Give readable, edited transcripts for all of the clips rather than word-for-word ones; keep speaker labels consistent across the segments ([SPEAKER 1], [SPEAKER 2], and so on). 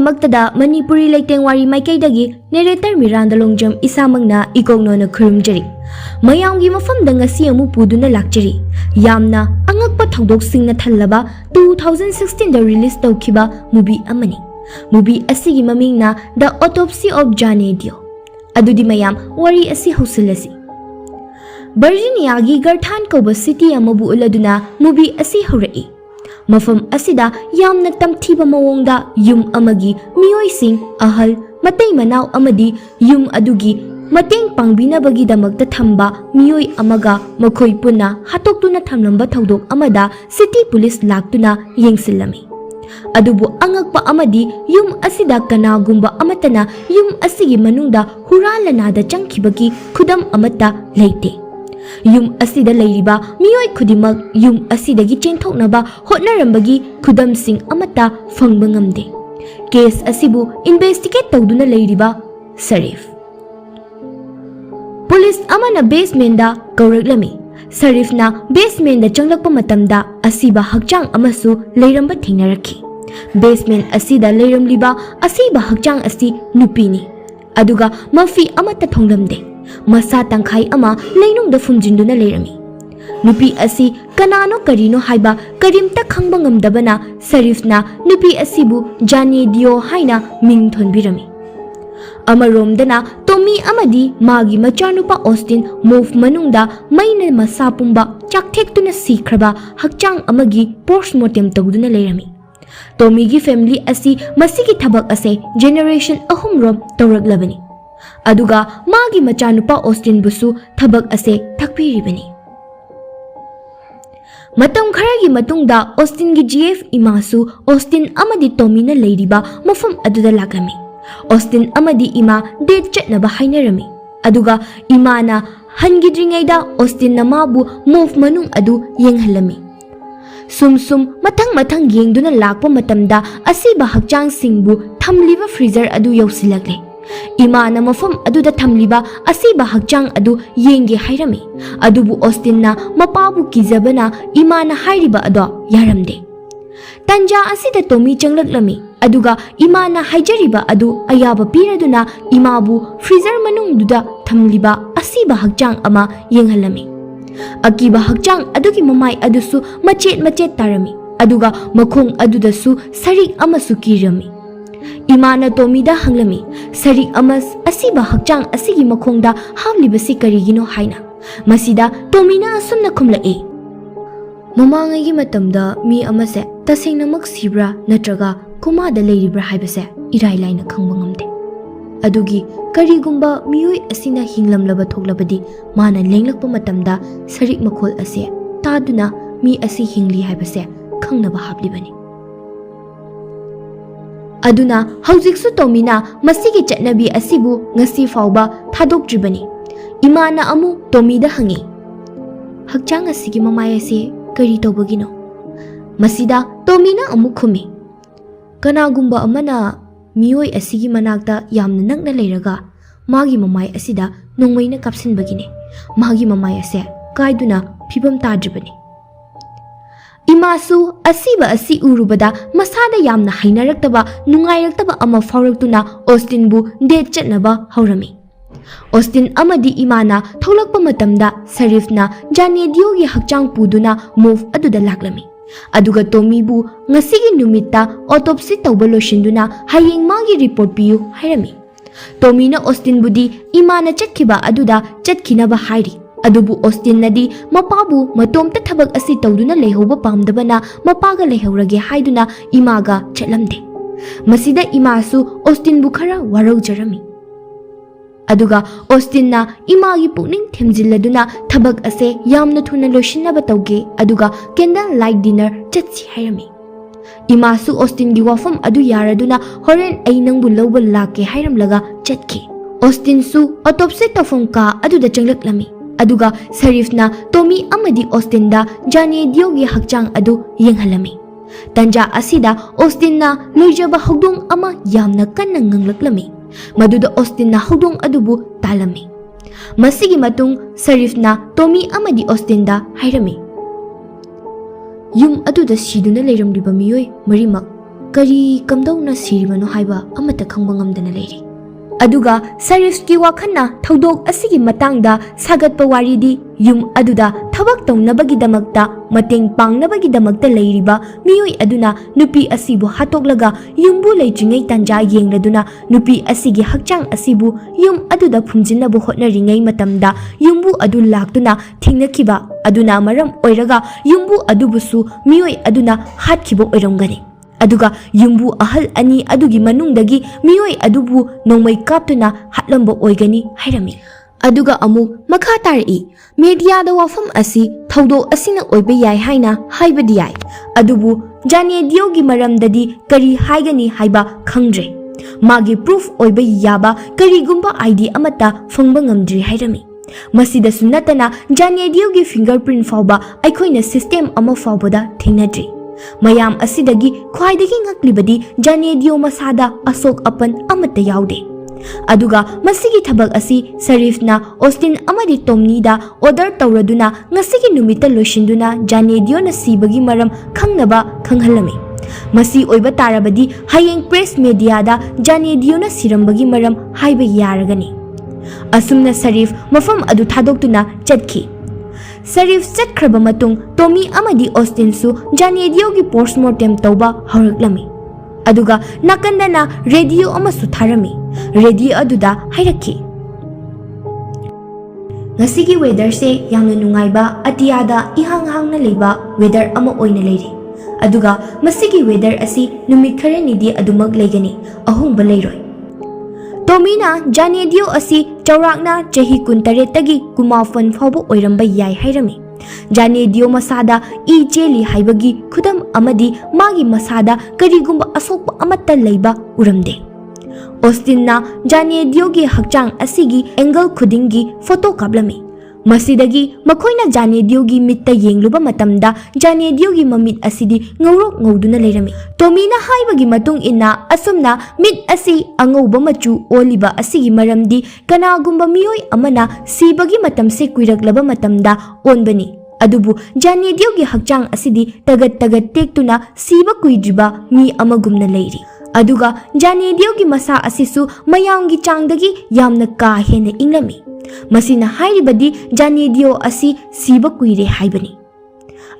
[SPEAKER 1] ꯒꯤꯗꯃꯛꯇꯗ ꯃꯅꯤꯄꯨꯔꯤ ꯂꯩꯇꯦꯡꯋꯥꯔꯤ ꯃꯥꯏꯀꯩꯗꯒꯤ ꯅꯦꯔꯦꯇꯔ ꯃꯤꯔꯥꯟꯗ ꯂꯣꯡꯖꯝ ꯏꯁꯥꯃꯛꯅ ꯏꯀꯣꯛꯅꯣꯅ ꯈꯨꯔꯨꯝꯖꯔꯤ ꯃꯌꯥꯝꯒꯤ ꯃꯐꯝꯗ ꯉꯁꯤ ꯑꯃꯨꯛ ꯄꯨꯗꯨꯅ ꯂꯥꯛꯆꯔꯤ ꯌꯥꯝꯅ ꯑꯉꯛꯄ ꯊꯧꯗꯣꯛꯁꯤꯡꯅ ꯊꯜꯂꯕ 2016ꯗ ꯔꯤꯂꯤꯁ ꯇꯧꯈꯤꯕ ꯃꯨꯚꯤ ꯑꯃꯅꯤ ꯃꯨꯚꯤ ꯑꯁꯤꯒꯤ ꯃꯃꯤꯡꯅ ꯗ ꯑꯣꯇꯣꯞꯁꯤ ꯑꯣꯐ ꯖꯥꯅꯦ ꯗꯤꯑꯣ ꯑꯗꯨꯗꯤ ꯃꯌꯥꯝ ꯋꯥꯔꯤ ꯑꯁꯤ ꯍꯧꯁꯤꯜꯂꯁꯤ ꯚꯔꯖꯤꯅꯤꯌꯥꯒꯤ ꯒꯔꯊꯥꯟ ꯀꯧꯕ ꯁꯤꯇꯤ ꯑꯃꯕꯨ उल्लदुना मूवी असी हौरई मफम असिदा यामना तमथीबा मवोंगदा युम अमगी मियोइसिंग अहल मतै मनाव अमदी युम अदुगी मतेंग पांगबिनाबगी दमकता थंबा मियोइ अमगा मखोइ पुना हातोक्तुना थमलंबा थौदोक अमदा सिटी पुलिस लाक्तुना येंगसिल्लमी अदुबु अंगकपा अमदी युम असिदा कनागुंबा अमतना युम असिगी मनुंगदा हुरालनादा चंगखिबगी खुदम अमता लेते युम असिदा लेरिबा मियोइ खुदिमक युम असिदगी चेंथोकनबा होटनरंबगी खुदमसिंग अमता फंगबा ngamde केस असिबु इन्वेस्टिगेट तौदुना लेरिबा शरीफ पुलिस अमना बेसमेंट कौरक्लमी शरीफना बेसमेंट चंगलक्पा मतमदा असिबा हकचांग अमसु लेरंबा थेंगनरखी बेसमेंट असिदा लेरमलिबा असिबा हकचांग असी नुपीनी अदुगा मफी अमता थोंगलमदे मसा तंखाई अमा लेनुंगदा फुमजिंदुना लेरमी नुपी असी कनानो करीनो हाइबा करीमता खंगबा ngamdabana शरीफना नुपी असिबु जाने दियो हाइना मिंग थोनबिरमी अमरोमदना टोमी अमदी मागी मचानुपा ऑस्टिन मूव मनुंगदा मैना मसा पुंबा चाकथेक्तुना सीख्रबा हकचांग अमगी पोस्टमार्टम तौदुना लेरमी टोमीगी फैमिली असी मसीगी थबक असे जेनरेशन अहुमरोम तौरक्लबनी अदुगा मागी मचानुपा ऑस्टिन बुसु थबक असे थकपिरिबनी मतम खरगी मतुंगदा ऑस्टिन गी जीएफ इमासु ऑस्टिन अमदी टोमीना लेरिबा मफम अदुदा लाक्लमी ऑस्टिन अमदी इमा डेट चटनबा हाइनरमी अदुगा इमाना हनगिद्रिङैदा ऑस्टिन नमाबु मूव मनुंग अदु येंगहलमी सुम मथंग मथंग येंगदुना लाक्पा मतमदा असिबा हकचांग सिंगबु थमलिबा फ्रीजर अदु यौसिलक्ले इमाना मफम अदुदा थमलिबा असिबा हकचांग अदु येंगे हाइरमी अदुबु ऑस्टिनना मपाबु किजबना इमाना हाइरिबा अदो यारमदे तंजा असिदा टोमी चंगलक्लमी अदुगा इमाना हाइजरिबा अदु अयाबा पीरदुना इमाबु फ्रीजर मनुंगदुदा थमलिबा असिबा हकचांग अमा येंगहलमी अकीबा हकचांग अदुगी ममाई अदुसु मचेत मचेत तारमी अदुगा मखोंग अदुदसु सरिक अमसु किरमी इमाना टोमीदा हंगलमी सरिक अमस असिबा हकचांग असिगी मखोंगदा हावलिबसि करिगिनो हाइना मसिदा टोमीना असुमना खुमलए ममांगैगी मतमदा मी अमसे तसेंगनमक सिब्रा नत्रगा कुमादा लेरिब्रा हाइबसे इराई लाइना खंगबा ngamde अदुगी करिगुंबा मियोइ असिना हिंगलमलबा थोकलबदी माना लेंगलकपा मतमदा सरिक मखोल असे तादुना मी असि हिंगली हाइबसे खंगनबा हाबलिबनी अदुना हौजिकसु टोमीना मसिगी चटनबी असिबु ngasi फावबा थादोक्ट्रिबनी इमाना अमु टोमीदा हंगी हकचांग असिगी ममाय असे करी तौबगिनो मसिदा टोमीना अमु खुमी कनागुंबा अमना मियोइ असिगी मनाक्ता यामना नकना लेरगा मागी ममाय असिदा नोंमैना कापसिनबगिने मागी ममाय असे कायदुना फिबम ताद्रिबनी इमासु असिबा असि उरुबदा मसादा यामना हाइनरक्तबा नुंगाइरक्तबा अमा फावरक्तुना ऑस्टिनबु डेट चटनबा हौरमी ऑस्टिन अमदी इमाना थौलक्पा मतमदा शरीफना जानेदियोगी हकचांग पुदुना मूव अदुदा लाक्लमी अदुगा टोमीबु ngasiगी नुमित्ता ऑटोप्सी तौबा लोशिंदुना हायेंग मागी रिपोर्ट पियु हाइरमी टोमीना ऑस्टिन बुदी इमाना चटखिबा अदुदा चटखिनबा हाइरी अदुबु ऑस्टिन नदी मपाबु मतोमता थबक असि तौदुना लेहौबा पामदबना मपागा लेहौरगे हाइदुना इमागा चटलमदे मसिदा इमासु ऑस्टिन बु खरा वारौजरमी अदुगा ऑस्टिनना इमागी पुनिंग थेमजिल्लदुना थबक असे यामना थुना लोशिनबा तौगे अदुगा कैंडल लाइट डिनर चटसि हाइरमी इमासु ऑस्टिनगी वाफम अदु यारदुना होरेन अई नंगबु लौबा लाके हाइरमलगा चटखि ऑस्टिनसु ऑटोप्सी तौफम का अदुदा चंगलक्लमी अदुगा शरीफना टोमी अमदी ऑस्टिनदा जाने दियोगी हकचांग अदु येंगहलमी तंजा असिदा ऑस्टिनना लोइजबा हौदोंग अमा यामना कन्ना nganglakलमी मदुदा ऑस्टिनना हौदोंग अदुबु तालमी मसिगी मतुंग शरीफना टोमी अमदी ऑस्टिनदा हाइरमी युम अदुदा सिदुना लेरमलिबा मियोइ मरिमक ꯀꯔꯤ ꯀꯝꯗꯧꯅ ꯁꯤꯔꯤꯕꯅꯣ ꯍꯥꯏꯕ ꯑꯃꯠꯇ ꯈꯪꯕ ꯉꯝꯗꯅ ꯂꯩꯔꯤ꯫ ꯑꯗꯨꯒ ꯁꯔꯤꯐꯀꯤ ꯋꯥꯈꯜꯅ ꯊꯧꯗꯣꯛ ꯑꯁꯤꯒꯤ ꯃꯇꯥꯡꯗ ꯁꯥꯒꯠꯄ ꯋꯥꯔꯤꯗꯤ ꯌꯨꯝ ꯑꯗꯨꯗ ꯊꯕꯛ ꯇꯧꯅꯕꯒꯤꯗꯃꯛꯇ ꯃꯇꯦꯡ ꯄꯥꯡꯅꯕꯒꯤꯗꯃꯛꯇ ꯂꯩꯔꯤꯕ ꯃꯤꯑꯣꯏ ꯑꯗꯨꯅ ꯅꯨꯄꯤ ꯑꯁꯤꯕꯨ ꯍꯥꯠꯇꯣꯛꯂꯒ ꯌꯨꯝꯕꯨ ꯂꯩꯇ꯭ꯔꯤꯉꯩ ꯇꯥꯟꯖꯥ ꯌꯦꯡꯂꯗꯨꯅ ꯅꯨꯄꯤ ꯑꯁꯤꯒꯤ ꯍꯛꯆꯥꯡ ꯑꯁꯤꯕꯨ ꯌꯨꯝ ꯑꯗꯨꯗ ꯐꯨꯝꯖꯤꯟꯅꯕ ꯍꯣꯠꯅꯔꯤꯉꯩ ꯃꯇꯝꯗ ꯌꯨꯝꯕꯨ ꯑꯗꯨ ꯂꯥꯛꯇꯨꯅ ꯊꯦꯡꯅꯈꯤꯕ ꯑꯗꯨꯅ ꯃꯔꯝ ꯑꯣꯏꯔꯒ ꯌꯨꯝꯕꯨ ꯑꯗꯨꯕꯨꯁꯨ ꯃꯤꯑꯣꯏ ꯑꯗꯨꯅ ꯍꯥꯠꯈꯤꯕ ꯑꯣꯏꯔꯝꯒꯅꯤ꯫ ꯑꯗꯨꯒ ꯌꯨꯝꯕꯨ ꯑꯍꯜ ꯑꯅꯤ ꯑꯗꯨꯒꯤ ꯃꯅꯨꯡꯗꯒꯤ ꯃꯤꯑꯣꯏ ꯑꯗꯨꯕꯨ ꯅꯣꯡꯃꯩ ꯀꯥꯞꯇꯨꯅ ꯍꯥꯠꯂꯝꯕ ꯑꯣꯏꯒꯅꯤ ꯍꯥꯏꯔꯝꯃꯤ꯫ ꯑꯗꯨꯒ ꯑꯃꯨꯛ ꯃꯈꯥ ꯇꯥꯔꯛꯏ, ꯃꯦꯗꯤꯌꯥꯗ ꯋꯥꯐꯝ ꯑꯁꯤ ꯊꯧꯗꯣꯛ ꯑꯁꯤꯅ ꯑꯣꯏꯕ ꯌꯥꯏ ꯍꯥꯏꯅ ꯍꯥꯏꯕꯗꯤ ꯌꯥꯏ, ꯑꯗꯨꯕꯨ ꯖꯥꯅꯦꯗꯤꯌꯣꯒꯤ ꯃꯔꯝꯗꯗꯤ ꯀꯔꯤ ꯍꯥꯏꯒꯅꯤ ꯍꯥꯏꯕ ꯈꯪꯗ꯭ꯔꯦ꯫ ꯃꯥꯒꯤ ꯄ꯭ꯔꯨꯐ ꯑꯣꯏꯕ ꯌꯥꯕ ꯀꯔꯤꯒꯨꯝꯕ ꯑꯥꯏꯗꯤ ꯑꯃꯠꯇ ꯐꯪꯕ ꯉꯝꯗ꯭ꯔꯤ ꯍꯥꯏꯔꯝꯃꯤ꯫ ꯃꯁꯤꯗꯁꯨ ꯅꯠꯇꯅ ꯖꯥꯅꯦꯗꯤꯌꯣꯒꯤ ꯐꯤꯡꯒꯔꯄ꯭ꯔꯤꯟ ꯐꯥꯎꯕ ꯑꯩꯈꯣꯏꯅ ꯁꯤꯁꯇꯦꯝ ꯑꯃ ꯐꯥꯎꯕꯗ ꯊꯦꯡꯅꯗ꯭ꯔꯤ꯫ ꯃꯌꯥꯝ ꯑꯁꯤꯗꯒꯤ ꯈ꯭ꯋꯥꯏꯗꯒꯤ ꯉꯛꯂꯤꯕꯗꯤ ꯖꯥꯅꯦꯗꯤꯌꯣ ꯃꯁꯥꯗ ꯑꯁꯣꯛ ꯑꯄꯟ ꯑꯃꯠꯇ ꯌꯥꯎꯗꯦ꯫ ꯑꯗꯨꯒ ꯃꯁꯤꯒꯤ ꯊꯕꯛ ꯑꯁꯤ ꯁꯔꯤꯐꯅ ꯑꯣꯁꯇꯤꯟ ꯑꯃꯗꯤ ꯇꯣꯝꯅꯤꯗ ꯑꯣꯔꯗꯔ ꯇꯧꯔꯗꯨꯅ ꯉꯁꯤꯒꯤ ꯅꯨꯃꯤꯠꯇ ꯂꯣꯏꯁꯤꯟꯗꯨꯅ ꯖꯥꯅꯦꯗꯤꯌꯣꯅ ꯁꯤꯕꯒꯤ ꯃꯔꯝ ꯈꯪꯅꯕ ꯈꯪꯍꯜꯂꯝꯃꯤ꯫ ꯃꯁꯤ ꯑꯣꯏꯕ ꯇꯥꯔꯕꯗꯤ ꯍꯌꯦꯡ ꯄ꯭ꯔꯦꯁ ꯃꯦꯗꯤꯌꯥꯗ ꯖꯥꯅꯦꯗꯤꯌꯣꯅ ꯁꯤꯔꯝꯕꯒꯤ ꯃꯔꯝ ꯍꯥꯏꯕ ꯌꯥꯔꯒꯅꯤ꯫ ꯑꯁꯨꯝꯅ ꯁꯔꯤꯐ ꯃꯐꯝ ꯑꯗꯨ ꯊꯥꯗꯣꯛꯇꯨꯅ ꯆꯠꯈꯤ꯫ ꯁꯔꯤꯐ ꯆꯠꯈ꯭ꯔꯕ ꯃꯇꯨꯡ ꯇꯣꯃꯤ ꯑꯃꯗꯤ ꯑꯣꯁꯇꯤꯟꯁꯨ ꯖꯥꯅꯦꯗꯤꯌꯣꯒꯤ ꯄꯣꯁꯠꯃꯣꯔꯇꯦꯝ ꯇꯧꯕ ꯍꯧꯔꯛꯂꯝꯃꯤ꯫ ꯑꯗꯨꯒ ꯅꯥꯀꯟꯗꯅ ꯔꯦꯗꯤꯑꯣ ꯑꯃꯁꯨ ꯊꯥꯔꯝꯃꯤ꯫ ꯔꯦꯗꯤꯑꯣ ꯑꯗꯨꯗ ꯍꯥꯏꯔꯛꯈꯤ, ꯉꯁꯤꯒꯤ ꯋꯦꯗꯔꯁꯦ ꯌꯥꯝꯅ ꯅꯨꯡꯉꯥꯏꯕ ꯑꯇꯤꯌꯥꯗ ꯏꯍꯥꯡ ꯍꯥꯡꯅ ꯂꯩꯕ ꯋꯦꯗꯔ ꯑꯃ ꯑꯣꯏꯅ ꯂꯩꯔꯤ꯫ ꯑꯗꯨꯒ ꯃꯁꯤꯒꯤ ꯋꯦꯗꯔ ꯑꯁꯤ ꯅꯨꯃꯤꯠ ꯈꯔꯅꯤꯗꯤ ꯑꯗꯨꯃꯛ ꯂꯩꯒꯅꯤ, ꯑꯍꯣꯡꯕ ꯂꯩꯔꯣꯏ꯫ ꯇꯣꯃꯤꯅ ꯖꯥꯅꯦꯗꯤꯌꯣ ꯑꯁꯤ ꯆꯥꯎꯔꯥꯛꯅ ꯆꯍꯤ 18ꯇꯒꯤ 24 ꯐꯥꯎꯕ ꯑꯣꯏꯔꯝꯕ ꯌꯥꯏ ꯍꯥꯏꯔꯝꯃꯤ꯫ ꯖꯥꯅꯦꯗꯤꯌꯣ ꯃꯁꯥꯗ ꯏ ꯆꯦꯜꯂꯤ ꯍꯥꯏꯕꯒꯤ ꯈꯨꯗꯝ ꯑꯃꯗꯤ ꯃꯥꯒꯤ ꯃꯁꯥꯗ ꯀꯔꯤꯒꯨꯝꯕ ꯑꯁꯣꯛꯄ ꯑꯃꯠꯇ ꯂꯩꯕ ꯎꯔꯝꯗꯦ꯫ ꯑꯣꯁꯇꯤꯟꯅ ꯖꯥꯅꯦꯗꯤꯌꯣꯒꯤ ꯍꯛꯆꯥꯡ ꯑꯁꯤꯒꯤ ꯑꯦꯡꯒꯜ ꯈꯨꯗꯤꯡꯒꯤ ꯐꯣꯇꯣ ꯀꯥꯞꯂꯝꯃꯤ꯫ ꯃꯁꯤꯗꯒꯤ ꯃꯈꯣꯏꯅ ꯖꯥꯅꯦꯗꯤꯌꯣꯒꯤ ꯃꯤꯠꯇ ꯌꯦꯡꯂꯨꯕ ꯃꯇꯝꯗ ꯖꯥꯅꯦꯗꯤꯌꯣꯒꯤ ꯃꯃꯤꯠ ꯑꯁꯤꯗꯤ ꯉꯧꯔꯣꯛ ꯉꯧꯗꯨꯅ ꯂꯩꯔꯝꯃꯤ꯫ ꯇꯣꯃꯤꯅ ꯍꯥꯏꯕꯒꯤ ꯃꯇꯨꯡ ꯏꯟꯅ ꯑꯁꯨꯝꯅ ꯃꯤꯠ ꯑꯁꯤ ꯑꯉꯧꯕ ꯃꯆꯨ ꯑꯣꯜꯂꯤꯕ ꯑꯁꯤꯒꯤ ꯃꯔꯝꯗꯤ ꯀꯅꯥꯒꯨꯝꯕ ꯃꯤꯑꯣꯏ ꯑꯃꯅ ꯁꯤꯕꯒꯤ ꯃꯇꯝꯁꯦ ꯀꯨꯏꯔꯛꯂꯕ ꯃꯇꯝꯗ ꯑꯣꯟꯕꯅꯤ꯫ ꯑꯗꯨꯕꯨ ꯖꯥꯅꯦꯗꯤꯌꯣꯒꯤ ꯍꯛꯆꯥꯡ ꯑꯁꯤꯗꯤ ꯇꯒꯠ ꯇꯒꯠ ꯇꯦꯛꯇꯨꯅ ꯁꯤꯕ ꯀꯨꯏꯗ꯭ꯔꯤꯕ ꯃꯤ ꯑꯃꯒꯨꯝꯅ ꯂꯩꯔꯤ꯫ ꯑꯗꯨꯒ ꯖꯥꯅꯦꯗꯤꯌꯣꯒꯤ ꯃꯁꯥ ꯑꯁꯤꯁꯨ ꯃꯌꯥꯝꯒꯤ ꯆꯥꯡꯗꯒꯤ ꯌꯥꯝꯅ ꯀꯥ ꯍꯦꯟꯅ ꯏꯪꯂꯝꯃꯤ꯫ ꯃꯁꯤꯅ ꯍꯥꯏꯔꯤꯕꯗꯤ ꯖꯥꯅꯦꯗꯤꯌꯣ ꯑꯁꯤ ꯁꯤꯕ ꯀꯨꯏꯔꯦ ꯍꯥꯏꯕꯅꯤ꯫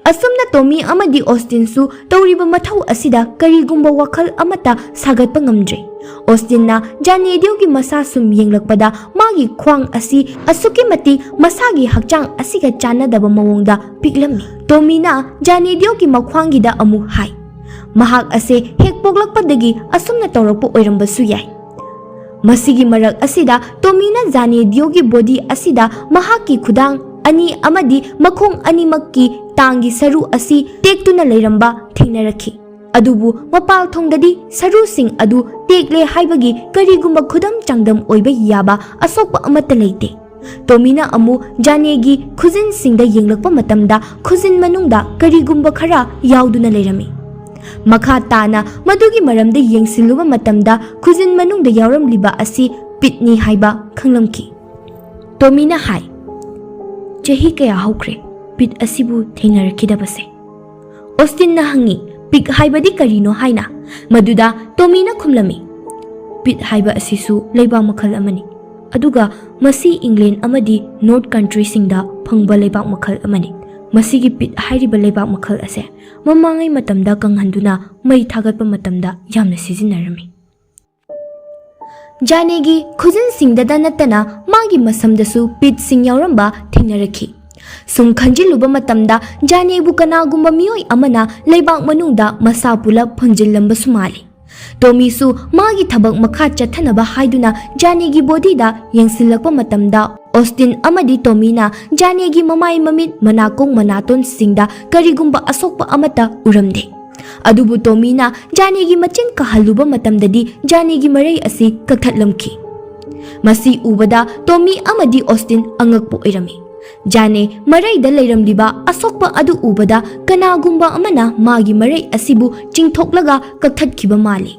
[SPEAKER 1] ꯑꯁꯨꯝꯅ ꯇꯣꯃꯤ ꯑꯃꯗꯤ ꯑꯣꯁꯇꯤꯟꯁꯨ ꯇꯧꯔꯤꯕ ꯃꯊꯧ ꯑꯁꯤꯗ ꯀꯔꯤꯒꯨꯝꯕ ꯋꯥꯈꯜ ꯑꯃꯠꯇ ꯁꯥꯒꯠꯄ ꯉꯝꯗ꯭ꯔꯦ꯫ ꯑꯣꯁꯇꯤꯟꯅ ꯖꯥꯅꯦꯗꯤꯌꯣꯒꯤ ꯃꯁꯥ ꯁꯨꯝ ꯌꯦꯡꯂꯛꯄꯗ ꯃꯥꯒꯤ ꯈ꯭ꯋꯥꯡ ꯑꯁꯤ ꯑꯁꯨꯛꯀꯤ ꯃꯇꯤꯛ ꯃꯁꯥꯒꯤ ꯍꯛꯆꯥꯡ ꯑꯁꯤꯒ ꯆꯥꯟꯅꯗꯕ ꯃꯑꯣꯡꯗ ꯄꯤꯛꯂꯝꯃꯤ꯫ ꯇꯣꯃꯤꯅ ꯖꯥꯅꯦꯗꯤꯌꯣꯒꯤ ꯃꯈ꯭ꯋꯥꯡꯒꯤꯗ ꯑꯃꯨꯛ ꯍꯥꯏ, ꯃꯍꯥꯛ ꯑꯁꯦ ꯍꯦꯛ ꯄꯣꯛꯂꯛꯄꯗꯒꯤ ꯑꯁꯨꯝꯅ ꯇꯧꯔꯛꯄ ꯑꯣꯏꯔꯝꯕꯁꯨ ꯌꯥꯏ꯫ ꯃꯁꯤꯒꯤ ꯃꯔꯛ ꯑꯁꯤꯗ ꯇꯣꯃꯤꯅ ꯖꯥꯅꯦꯗꯤꯌꯣꯒꯤ ꯕꯣꯗꯤ ꯑꯁꯤꯗ ꯃꯍꯥꯛꯀꯤ ꯈꯨꯗꯥꯡ ꯑꯅꯤ ꯑꯃꯗꯤ ꯃꯈꯣꯡ ꯑꯅꯤꯃꯛꯀꯤ ꯇꯥꯡꯒꯤ ꯁꯔꯨ ꯑꯁꯤ ꯇꯦꯛꯇꯨꯅ ꯂꯩꯔꯝꯕ ꯊꯦꯡꯅꯔꯛꯈꯤ꯫ ꯑꯗꯨꯕꯨ ꯃꯄꯥꯜꯊꯣꯡꯗꯗꯤ ꯁꯔꯨꯁꯤꯡ ꯑꯗꯨ ꯇꯦꯛꯂꯦ ꯍꯥꯏꯕꯒꯤ ꯀꯔꯤꯒꯨꯝꯕ ꯈꯨꯗꯝ ꯆꯥꯡꯗꯝ ꯑꯣꯏꯕ ꯌꯥꯕ ꯑꯁꯣꯛꯄ ꯑꯃꯠꯇ ꯂꯩꯇꯦ꯫ ꯇꯣꯃꯤꯅ ꯑꯃꯨꯛ ꯖꯥꯅꯦꯒꯤ ꯈꯨꯖꯤꯟꯁꯤꯡꯗ ꯌꯦꯡꯂꯛꯄ ꯃꯇꯝꯗ ꯈꯨꯖꯤꯟ ꯃꯅꯨꯡꯗ ꯀꯔꯤꯒꯨꯝꯕ ꯈꯔ ꯌꯥꯎꯗꯨꯅ ꯂꯩꯔꯝꯃꯤ꯫ ꯃꯈꯥ ꯇꯥꯅ ꯃꯗꯨꯒꯤ ꯃꯔꯝꯗ ꯌꯦꯡꯁꯤꯜꯂꯨꯕ ꯃꯇꯝꯗ ꯈꯨꯖꯤꯟ ꯃꯅꯨꯡꯗ ꯌꯥꯎꯔꯝꯂꯤꯕ ꯑꯁꯤ ꯄꯤꯠꯅꯤ ꯍꯥꯏꯕ ꯈꯪꯂꯝꯈꯤ꯫ ꯇꯣꯃꯤꯅ ꯍꯥꯏ, ꯆꯍꯤ ꯀꯌꯥ ꯍꯧꯈ꯭ꯔꯦ ꯄꯤꯠ ꯑꯁꯤꯕꯨ ꯊꯦꯡꯅꯔꯛꯈꯤꯗꯕꯁꯦ? ꯑꯣꯁꯇꯤꯟꯅ ꯍꯪꯉꯤ, ꯄꯤꯛ ꯍꯥꯏꯕꯗꯤ ꯀꯔꯤꯅꯣ ꯍꯥꯏꯅ꯫ ꯃꯗꯨꯗ ꯇꯣꯃꯤꯅ ꯈꯨꯝꯂꯝꯃꯤ, ꯄꯤꯠ ꯍꯥꯏꯕ ꯑꯁꯤꯁꯨ ꯂꯩꯕꯥꯛ ꯃꯈꯜ ꯑꯃꯅꯤ, ꯑꯗꯨꯒ ꯃꯁꯤ ꯏꯪꯂꯦꯟ ꯑꯃꯗꯤ ꯅꯣꯔꯠ ꯀꯟꯇ꯭ꯔꯤꯁꯤꯡꯗ ꯐꯪꯕ ꯂꯩꯕꯥꯛ ꯃꯈꯜ ꯑꯃꯅꯤ꯫ ꯃꯁꯤꯒꯤ ꯄꯤꯠ ꯍꯥꯏꯔꯤꯕ ꯂꯩꯕꯥꯛ ꯃꯈꯜ ꯑꯁꯦ ꯃꯃꯥꯡꯉꯩ ꯃꯇꯝꯗ ꯀꯪꯍꯟꯗꯨꯅ ꯃꯩ ꯊꯥꯒꯠꯄ ꯃꯇꯝꯗ ꯌꯥꯝꯅ ꯁꯤꯖꯤꯟꯅꯔꯝꯃꯤ꯫ ꯖꯥꯅꯦꯒꯤ ꯈꯨꯖꯤꯟꯁꯤꯡꯗꯇ ꯅꯠꯇꯅ ꯃꯥꯒꯤ ꯃꯁꯝꯗꯁꯨ ꯄꯤꯠꯁꯤꯡ ꯌꯥꯎꯔꯝꯕ ꯊꯦꯡꯅꯔꯛꯈꯤ꯫ ꯁꯨꯝ ꯈꯟꯖꯤꯜꯂꯨꯕ ꯃꯇꯝꯗ ꯖꯥꯅꯦꯕꯨ ꯀꯅꯥꯒꯨꯝꯕ ꯃꯤꯑꯣꯏ ꯑꯃꯅ ꯂꯩꯕꯥꯛ ꯃꯅꯨꯡꯗ ꯃꯁꯥ ꯄꯨꯂꯞ ꯐꯨꯝꯖꯤꯜꯂꯝꯕꯁꯨ ꯃꯥꯜꯂꯤ꯫ ꯇꯣꯃꯤꯁꯨ ꯃꯥꯒꯤ ꯊꯕꯛ ꯃꯈꯥ ꯆꯠꯊꯅꯕ ꯍꯥꯏꯗꯨꯅ ꯖꯥꯅꯦꯒꯤ ꯕꯣꯗꯤꯗ ꯌꯦꯡꯁꯤꯜꯂꯛꯄ ꯃꯇꯝꯗ ꯑꯣꯁꯇꯤꯟ ꯑꯃꯗꯤ ꯇꯣꯃꯤꯅ ꯖꯥꯅꯦꯒꯤ ꯃꯃꯥꯏ ꯃꯃꯤꯠ ꯃꯅꯥꯀꯣꯡ ꯃꯅꯥꯇꯣꯟꯁꯤꯡꯗ ꯀꯔꯤꯒꯨꯝꯕ ꯑꯁꯣꯛꯄ ꯑꯃꯠꯇ ꯎꯔꯝꯗꯦ꯫ ꯑꯗꯨꯕꯨ ꯇꯣꯃꯤꯅ ꯖꯥꯅꯦꯒꯤ ꯃꯆꯤꯟ ꯀꯥꯍꯜꯂꯨꯕ ꯃꯇꯝꯗꯗꯤ ꯖꯥꯅꯦꯒꯤ ꯃꯔꯩ ꯑꯁꯤ ꯀꯛꯊꯠꯂꯝꯈꯤ꯫ ꯃꯁꯤ ꯎꯕꯗ ꯇꯣꯃꯤ ꯑꯃꯗꯤ ꯑꯣꯁꯇꯤꯟ ꯑꯉꯛꯄ ꯑꯣꯏꯔꯝꯃꯤ꯫ ꯖꯥꯅꯦ ꯃꯔꯩꯗ ꯂꯩꯔꯝꯂꯤꯕ ꯑꯁꯣꯛꯄ ꯑꯗꯨ ꯎꯕꯗ ꯀꯅꯥꯒꯨꯝꯕ ꯑꯃꯅ ꯃꯥꯒꯤ ꯃꯔꯩ ꯑꯁꯤꯕꯨ ꯆꯤꯡꯊꯣꯛꯂꯒ ꯀꯛꯊꯠꯈꯤꯕ ꯃꯥꯜꯂꯤ꯫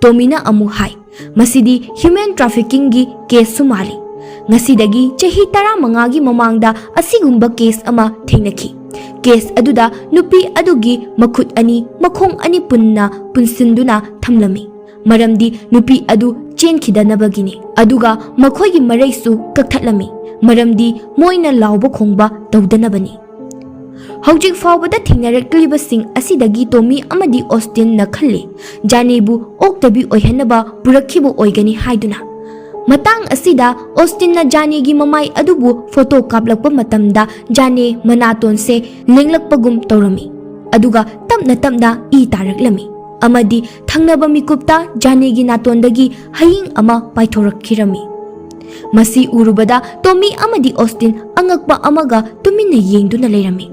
[SPEAKER 1] ꯇꯣꯃꯤꯅ ꯑꯃꯨꯛ ꯍꯥꯏ, ꯃꯁꯤꯗꯤ ꯍ꯭ꯌꯨꯃꯦꯟ ꯇ꯭ꯔꯥꯐꯤꯀꯤꯡꯒꯤ ꯀꯦꯁꯁꯨ ꯃꯥꯜꯂꯤ꯫ ꯉꯁꯤꯗꯒꯤ ꯆꯍꯤ 15ꯒꯤ ꯃꯃꯥꯡꯗ ꯑꯁꯤꯒꯨꯝꯕ ꯀꯦꯁ ꯑꯃ ꯊꯦꯡꯅꯈꯤ꯫ Case aduda nupi adugi makhut ani makhong ani punna punsinduna thamlami. Maramdi nupi adu chenkhidanabagini. Aduga makhoigi maraisu kakthatlami. Maramdi moina lauba khongba tawdanabani. Hojik fawbada thengnarakliba asidagi Tommy amadi Austin na khalle Janibu oktabi oihanaba purakhibu oigani haiduna. Matang asida Austin na Jani mamai adubu photo kaplakpa matamda Jani manaton se lenglakpagum tawrami. Aduga tamna I taraklami. Amadi thangnaba mikupta Jani natondagi haying ama paithorakhirami. Masi urubada Tommy amadi Austin angakpa amaga tuminna yengduna leirami.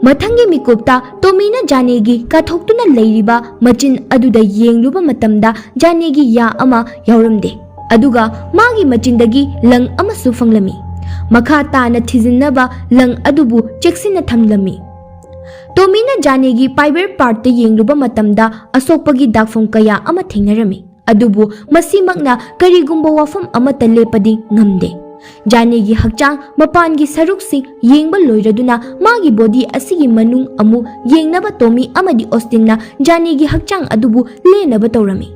[SPEAKER 1] Mathangi mikupta Tommy na Jani kathoktuna leiriba machin aduda yengluba matamda Jani ya ama yauramde. Aduga magi machindagi lang ama sufanglami. Makha tana thijinnaba lang adubu cheksina thamlami. Tommy na Jani private part ta yengluba matamda asokpagi dakfam kaya ama thengnarami. Adubu masimakna karigumba wafam amata lepadi ngamde. Jani hakchang mapangi saruksing yengba loiraduna magi body asigi manung amu yengnaba Tommy amadi Austin na Jani hakchang adubu lenaba tawrami.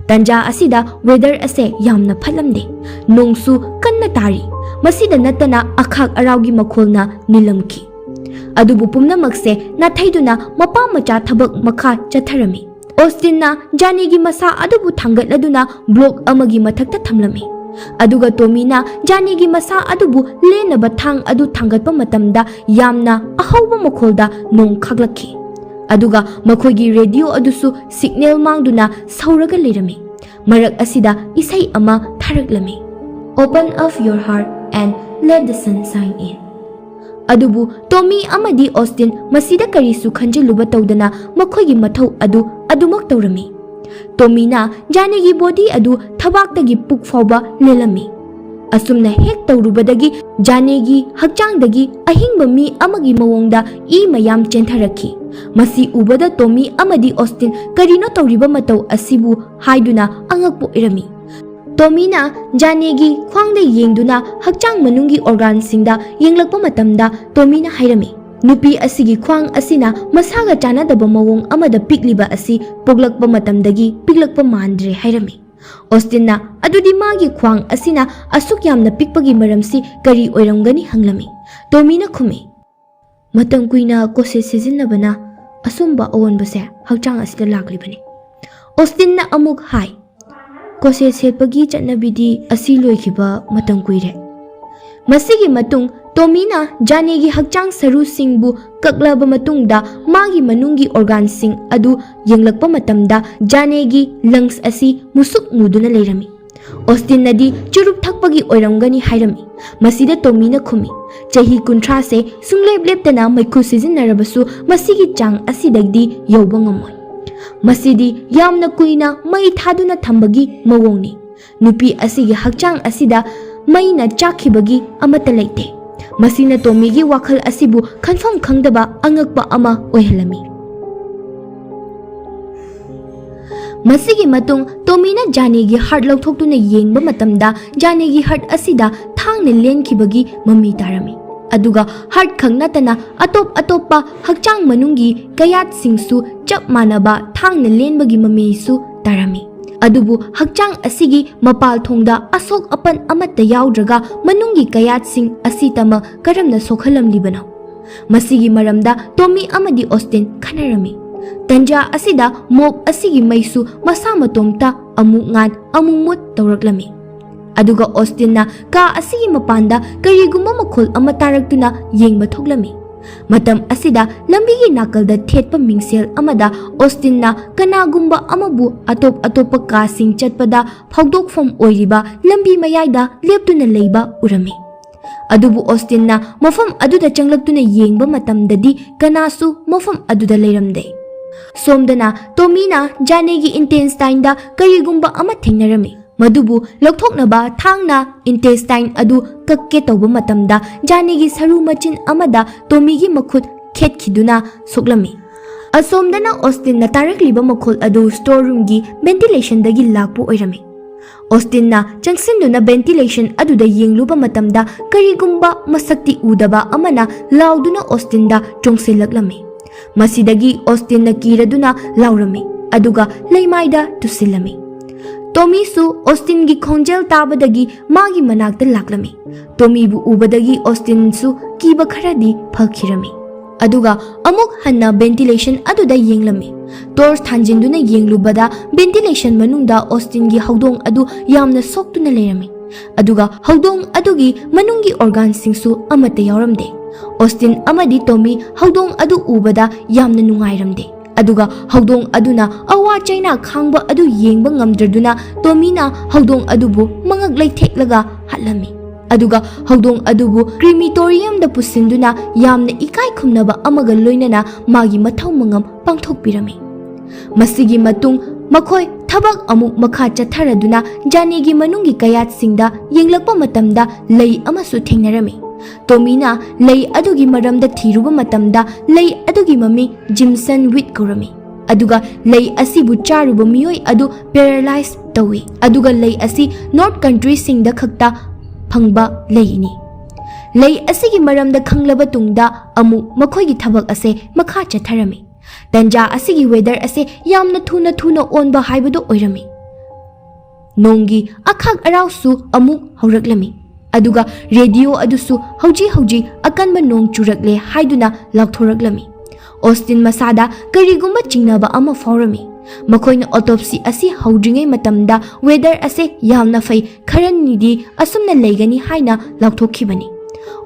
[SPEAKER 1] Tanja asida weather ase yamna phalamde. Nongsu kanna tari. Masida natana akhak araugi makholna nilamki. Adubu pumnamakse nathaiduna mapa macha thabak makha chatharami. Austin na Jani masa adubu thangatladuna block amagi mathakta thamlami. Aduga Tommy na Jani masa adubu lenaba thang adu thangatpa matamda yamna ahawba makholda nong khaglakhi. Aduga makhoigi radio adusu signal mangduna sauraga leirami. Marak asida isai ama tharaklami. Open up your heart and let the sun shine in. Adubu Tommy amadi Austin masida karisu khanjiluba tawdana makhoigi mathau adu adumak tawrami. Tommy na Jani body adu thabaktagi puk fawba lelami. Asumna hek tawrubadagi Jani hakchangdagi ahingba mi amagi mawongda I mayam chentharakhi. Masi ubada Tommy amadi Austin karino tawriba mataw asibu haiduna angakpo irami. Tommy na Jani khwangda yengduna hakchang manungi organ singda yenglakpa matamda Tommy na hairami. Nupi asigi khwang asina masaga chanadaba mawong amada pikliba asi poglakpa matamdagi piklakpa mandre hairami. Austin na adudi magi khwang asina asuk yamna pikpagi maramsi kari oiramgani hanglami. Tommy na khumi. Matang kuina kose sijinnabana asumba awonbase hakchang asida laklibani. Austin na amuk hai. Kose setpagi chatnabidi asi loikhiba matang kuire. Masigi matung Tommy na Jani hakchang saru singbu kaklaba matungda magi manungi organ sing adu yenglakpa matamda Jani lungs asi musuk muduna leirami. Austin nadi churup thakpagi oiramgani hairami. Masida Tommy na khumi. Chahi kunthra se sunglep-leptana maikhu sijinnarabasu masigi chang asidagdi yauba ngamoi. Masidi yamna kuina mai thaduna thambagi mawongni. Nupi asigi hakchang asida maina chakhibagi amata leite. Masina Tommy wakhal asibu khanfam khangdaba angakpa ama oihalami. Masigi matung Tommy na Jani heart lauthokduna yengba matamda Jani heart asida thangna lenkhibagi mami tarami. Aduga heart khangnatana atop-atoppa hakchang manungi kayat singsu chap manaba thangna lenbagi mami su tarami. Adubu hakchang asigi mapal thongda asok apan amata yaudraga manungi kayat sing asitama karamna sokhalam libana. Masigi maramda Tommy amadi Austin khanarami. Tanja asida mob asigi maisu masa matomta amungan amumut tawraklami. Aduga Austin na ka asigi mapanda kariguma makhol amatarakduna yengba thoklami. Matam asida lambigi nakalda thetpa mingsel amada Austin na kanagumba amabu atop-atopa kasing chatpada phawdokfam oiriba lambi mayaida leptuna leiba urami. Adubu Austin na mafam aduda changlaktuna yengba matamdadi kanasu mafam aduda leiramde. Somdana Tommy na Jani intestine da karigumba ama thengnarami. Madubu lokthoknaba thangna intestine adu kakke tawba matamda Jani saru machin amada Tommy makhut khetkhiduna soklami. Asomdana Austin na tarakliba makhol adu storeroom gi ventilation dagi lakpu oirami. Austinna changsindu ventilation aduda yengluba matamda karigumba masakti udaba amana lauduna Austinda chongsilaklami. Masidagi Austinna kiraduna laurami aduga leimaida tusilami. Tommy su Austin gi khonjel tabadagi magi manakta laklami. Tommy bu ubadagi Austin su kiba kharadi phakhirami. Aduga amuk hanna ventilation aduda yenglami. Torch thanjinduna yenglubada ventilation manungda Austin gi haudong adu yamna soktuna lerami. Aduga haudong adugi manungi organ singsu amate yauramde. Austin amadi Tommy haudong adu ubada yamna nungairamde. Aduga haudong aduna awa chaina khangba adu yengba ngamdraduna Tommy na haudong adubu mangag laithek-laga hatlami. Aduga haudong adubu crematorium da pusinduna yamna ikai khumnaba amaga loinana magi mathau mangam pangthokpirami. Masigi matung makhoi thabak amuk makha chatharaduna janegi manungi kayat singda yenglakpa matamda lei amasu thengnarami. Tommy na lei adugi maramda thiruba matamda lei adugi mami Jimson Wheat kurami. Aduga lei asibu charuba miyoi adu paralyzed tawi. Aduga lei asi North country singda khakta phangba leini. Lei asigi maramda khanglaba tungda amu makhoi gi thabak ase makha chatharami. Tanja asigi weather ase yamna thuna onba haibadu oirami. Nongi akhak arau su amuk hauraklami. Aduga radio adusu hauji akanba nong churakle haiduna lakthoraklami. Austin masada karigumba chingnaba ama faurami. Makoina autopsy asi haudringai matamda weather ase yamna fai kharanidi asumna leigani haina lakthokhibani.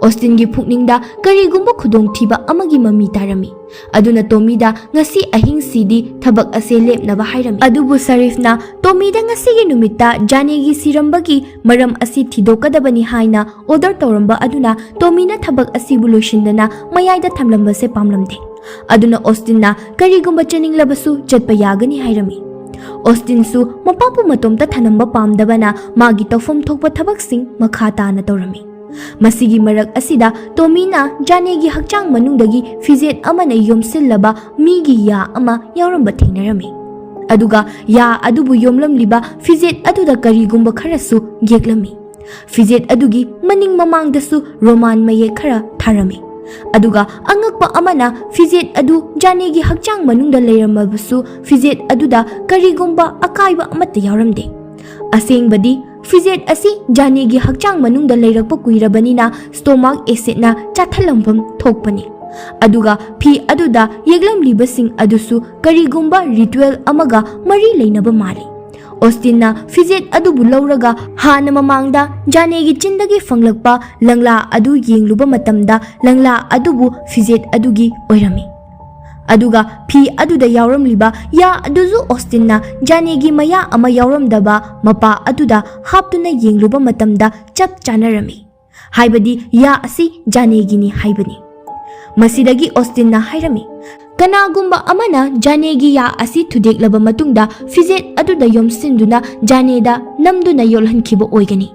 [SPEAKER 1] Austin gi phukningda karigumba khudong thiba amagi mami tarami. Aduna Tommy da ngasi ahing sidi thabak ase lepnaba hairami. Adubu Sarif na Tommy da ngasi gi numita janegi sirambagi maram asi thidokadabani haina order tawramba aduna Tommy na thabak asi buloshindana mayaida thamlamba se pamlamde. Aduna Austin na karigumba chaninglabasu chatpa yagani hairami. Austin su mapapu matomta thanamba pamdabana magi tawfam thokpa thabak sing makha tana tawrami. Masigi marak asida Tommy na janegi hakchang manungdagi fizet amana yomsillaba migi ya ama yauramba thengnarami. Aduga ya adubu yomlamliba fizet aduda karigumba kharasu yeklami. Fizet adugi maning mamangdasu roman maye khara tharami. Aduga angakpa amana fizet adu janegi hakchang manungda leiramabasu fizet aduda karigumba akaiba amata yauramde. Asengbadi fizet asi janegi hakchang manungda leirakpa kuirabanina stomach acid na chathalampham thokpani. Aduga phi aduda yeglamlibasing adusu karigumba ritual amaga mari leinaba mali. Austin na fizet adubu lauraga hana mamangda janegi chindagi fanglakpa langla adu yengluba matamda langla adubu fizet adugi oirami. Aduga phi aduda yauramliba ya aduzu Austin na janegi maya ama yauramdaba mapa aduda haptuna yengluba matamda chap chanarami. Haibadi ya asi janegi ni haibani. Masidagi Austin na hairami. Kanagumba amana janegi ya asi thudeklaba matungda fizet aduda yomsinduna janeda namduna yolhankhiba oigani.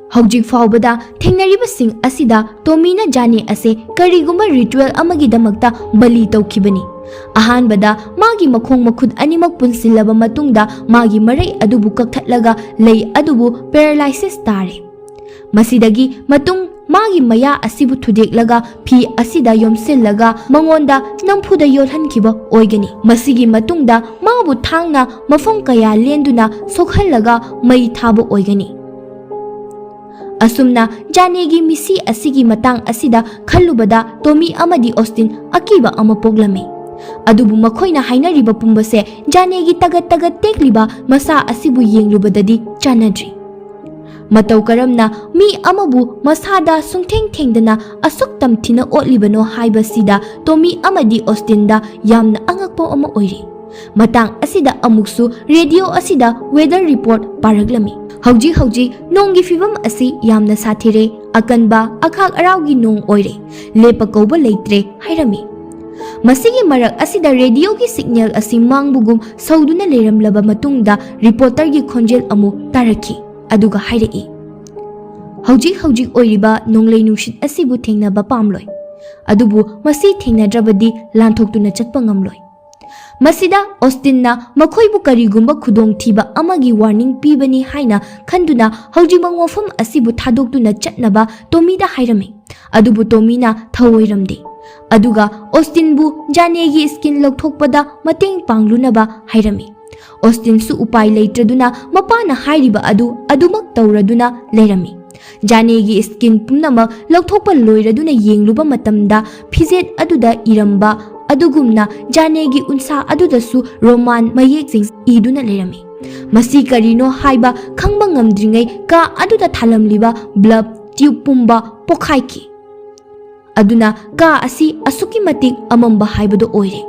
[SPEAKER 1] Haujik faubada thengnaribasing asida Tommy na jane ase karigumba ritual amagi damakta bali tawkhibani. Ahanbada magi makhong makhud animak punsilaba matungda magi marai adubu kakthatlaga lei adubu paralysis tare. Masidagi matung magi maya asibu thudeklaga phi asida yomsillaga mangonda nampuda yolhankhiba oigani. Masigi matungda mabu thangna mafam kaya lenduna sokhallaga mai thaba oigani. Asumna janegi misi asigi matang asida khallubada Tommy amadi Austin akiba ama poglami. Adubu makhoina hainariba pumbase janegi tagat tekliba masa asibu yenglubadadi chanadri. Matau karamna mi amabu masada sungtheng-thengdana asuk tamthina otlibano haibasida Tommy amadi Austin da yamna angakpo ama oiri. Matang asida amuksu radio asida weather report paraglami. Hauji nongi fibam asi yamna sathire akanba akhak araugi nong oire lepa kauba leitre hairami. Masigi marak asida radio gi signal asi mangbugum sauduna leramlaba matungda reporter gi khonjel amu taraki. Aduga hairei. Hauji oiriba nonglei nushit asibu thengnaba pamloi. Adubu masi thengnadrabadi lanthokuna chatpa ngamloi. ꯃꯁꯤꯗ ꯑꯣꯁꯇꯤꯟꯅ ꯃꯈꯣꯏꯕꯨ ꯀꯔꯤꯒꯨꯝꯕ ꯈꯨꯗꯣꯡꯊꯤꯕ ꯑꯃꯒꯤ warning ꯄꯤꯕꯅꯤ ꯍꯥꯏꯅ ꯈꯟꯗꯨꯅ ꯍꯧꯖꯤꯛꯃꯛ ꯃꯐꯝ ꯑꯁꯤꯕꯨ ꯊꯥꯗꯣꯛꯇꯨꯅ ꯆꯠꯅꯕ ꯇꯣꯃꯤꯗ ꯍꯥꯏꯔꯝꯃꯤ꯫ ꯑꯗꯨꯕꯨ ꯇꯣꯃꯤꯅ ꯊꯧꯑꯣꯏꯔꯝꯗꯦ꯫ ꯑꯗꯨꯒ ꯑꯣꯁꯇꯤꯟꯕꯨ ꯖꯥꯅꯦꯒꯤ ꯁ꯭ꯀꯤꯟ ꯂꯧꯊꯣꯛꯄꯗ ꯃꯇꯦꯡ ꯄꯥꯡꯂꯨꯅꯕ ꯍꯥꯏꯔꯝꯃꯤ꯫ ꯑꯣꯁꯇꯤꯟꯁꯨ ꯎꯄꯥꯏ ꯂꯩꯇ꯭ꯔꯗꯨꯅ ꯃꯄꯥꯅ ꯍꯥꯏꯔꯤꯕ ꯑꯗꯨ ꯑꯗꯨꯃꯛ ꯇꯧꯔꯗꯨꯅ ꯂꯩꯔꯝꯃꯤ꯫ ꯖꯥꯅꯦꯒꯤ ꯁ꯭ꯀꯤꯟ ꯄꯨꯝꯅꯃꯛ ꯂꯧꯊꯣꯛꯄ ꯂꯣꯏꯔꯗꯨꯅ ꯌꯦꯡꯂꯨꯕ ꯃꯇꯝꯗ ꯐꯤꯖꯦꯠ ꯑꯗꯨꯗ ꯏꯔꯝꯕ ꯑꯗꯨꯒꯨꯝꯅ ꯖꯥꯅꯦꯒꯤ ꯎꯟꯁꯥ ꯑꯗꯨꯗꯁꯨ ꯔꯣꯃꯥꯟ ꯃꯌꯦꯛꯁꯤꯡ ꯏꯗꯨꯅ ꯂꯩꯔꯝꯃꯤ꯫ ꯃꯁꯤ ꯀꯔꯤꯅꯣ ꯍꯥꯏꯕ ꯈꯪꯕ ꯉꯝꯗ꯭ꯔꯤꯉꯩ ꯀꯥ ꯑꯗꯨꯗ ꯊꯥꯜꯂꯝꯂꯤꯕ ꯕꯜꯕ ꯇ꯭ꯌꯨꯕ ꯄꯨꯝꯕ ꯄꯣꯈꯥꯏꯈꯤ꯫ ꯑꯗꯨꯅ ꯀꯥ ꯑꯁꯤ ꯑꯁꯨꯛꯀꯤ ꯃꯇꯤꯛ ꯑꯃꯝꯕ ꯍꯥꯏꯕꯗꯨ ꯑꯣꯏꯔꯦ꯫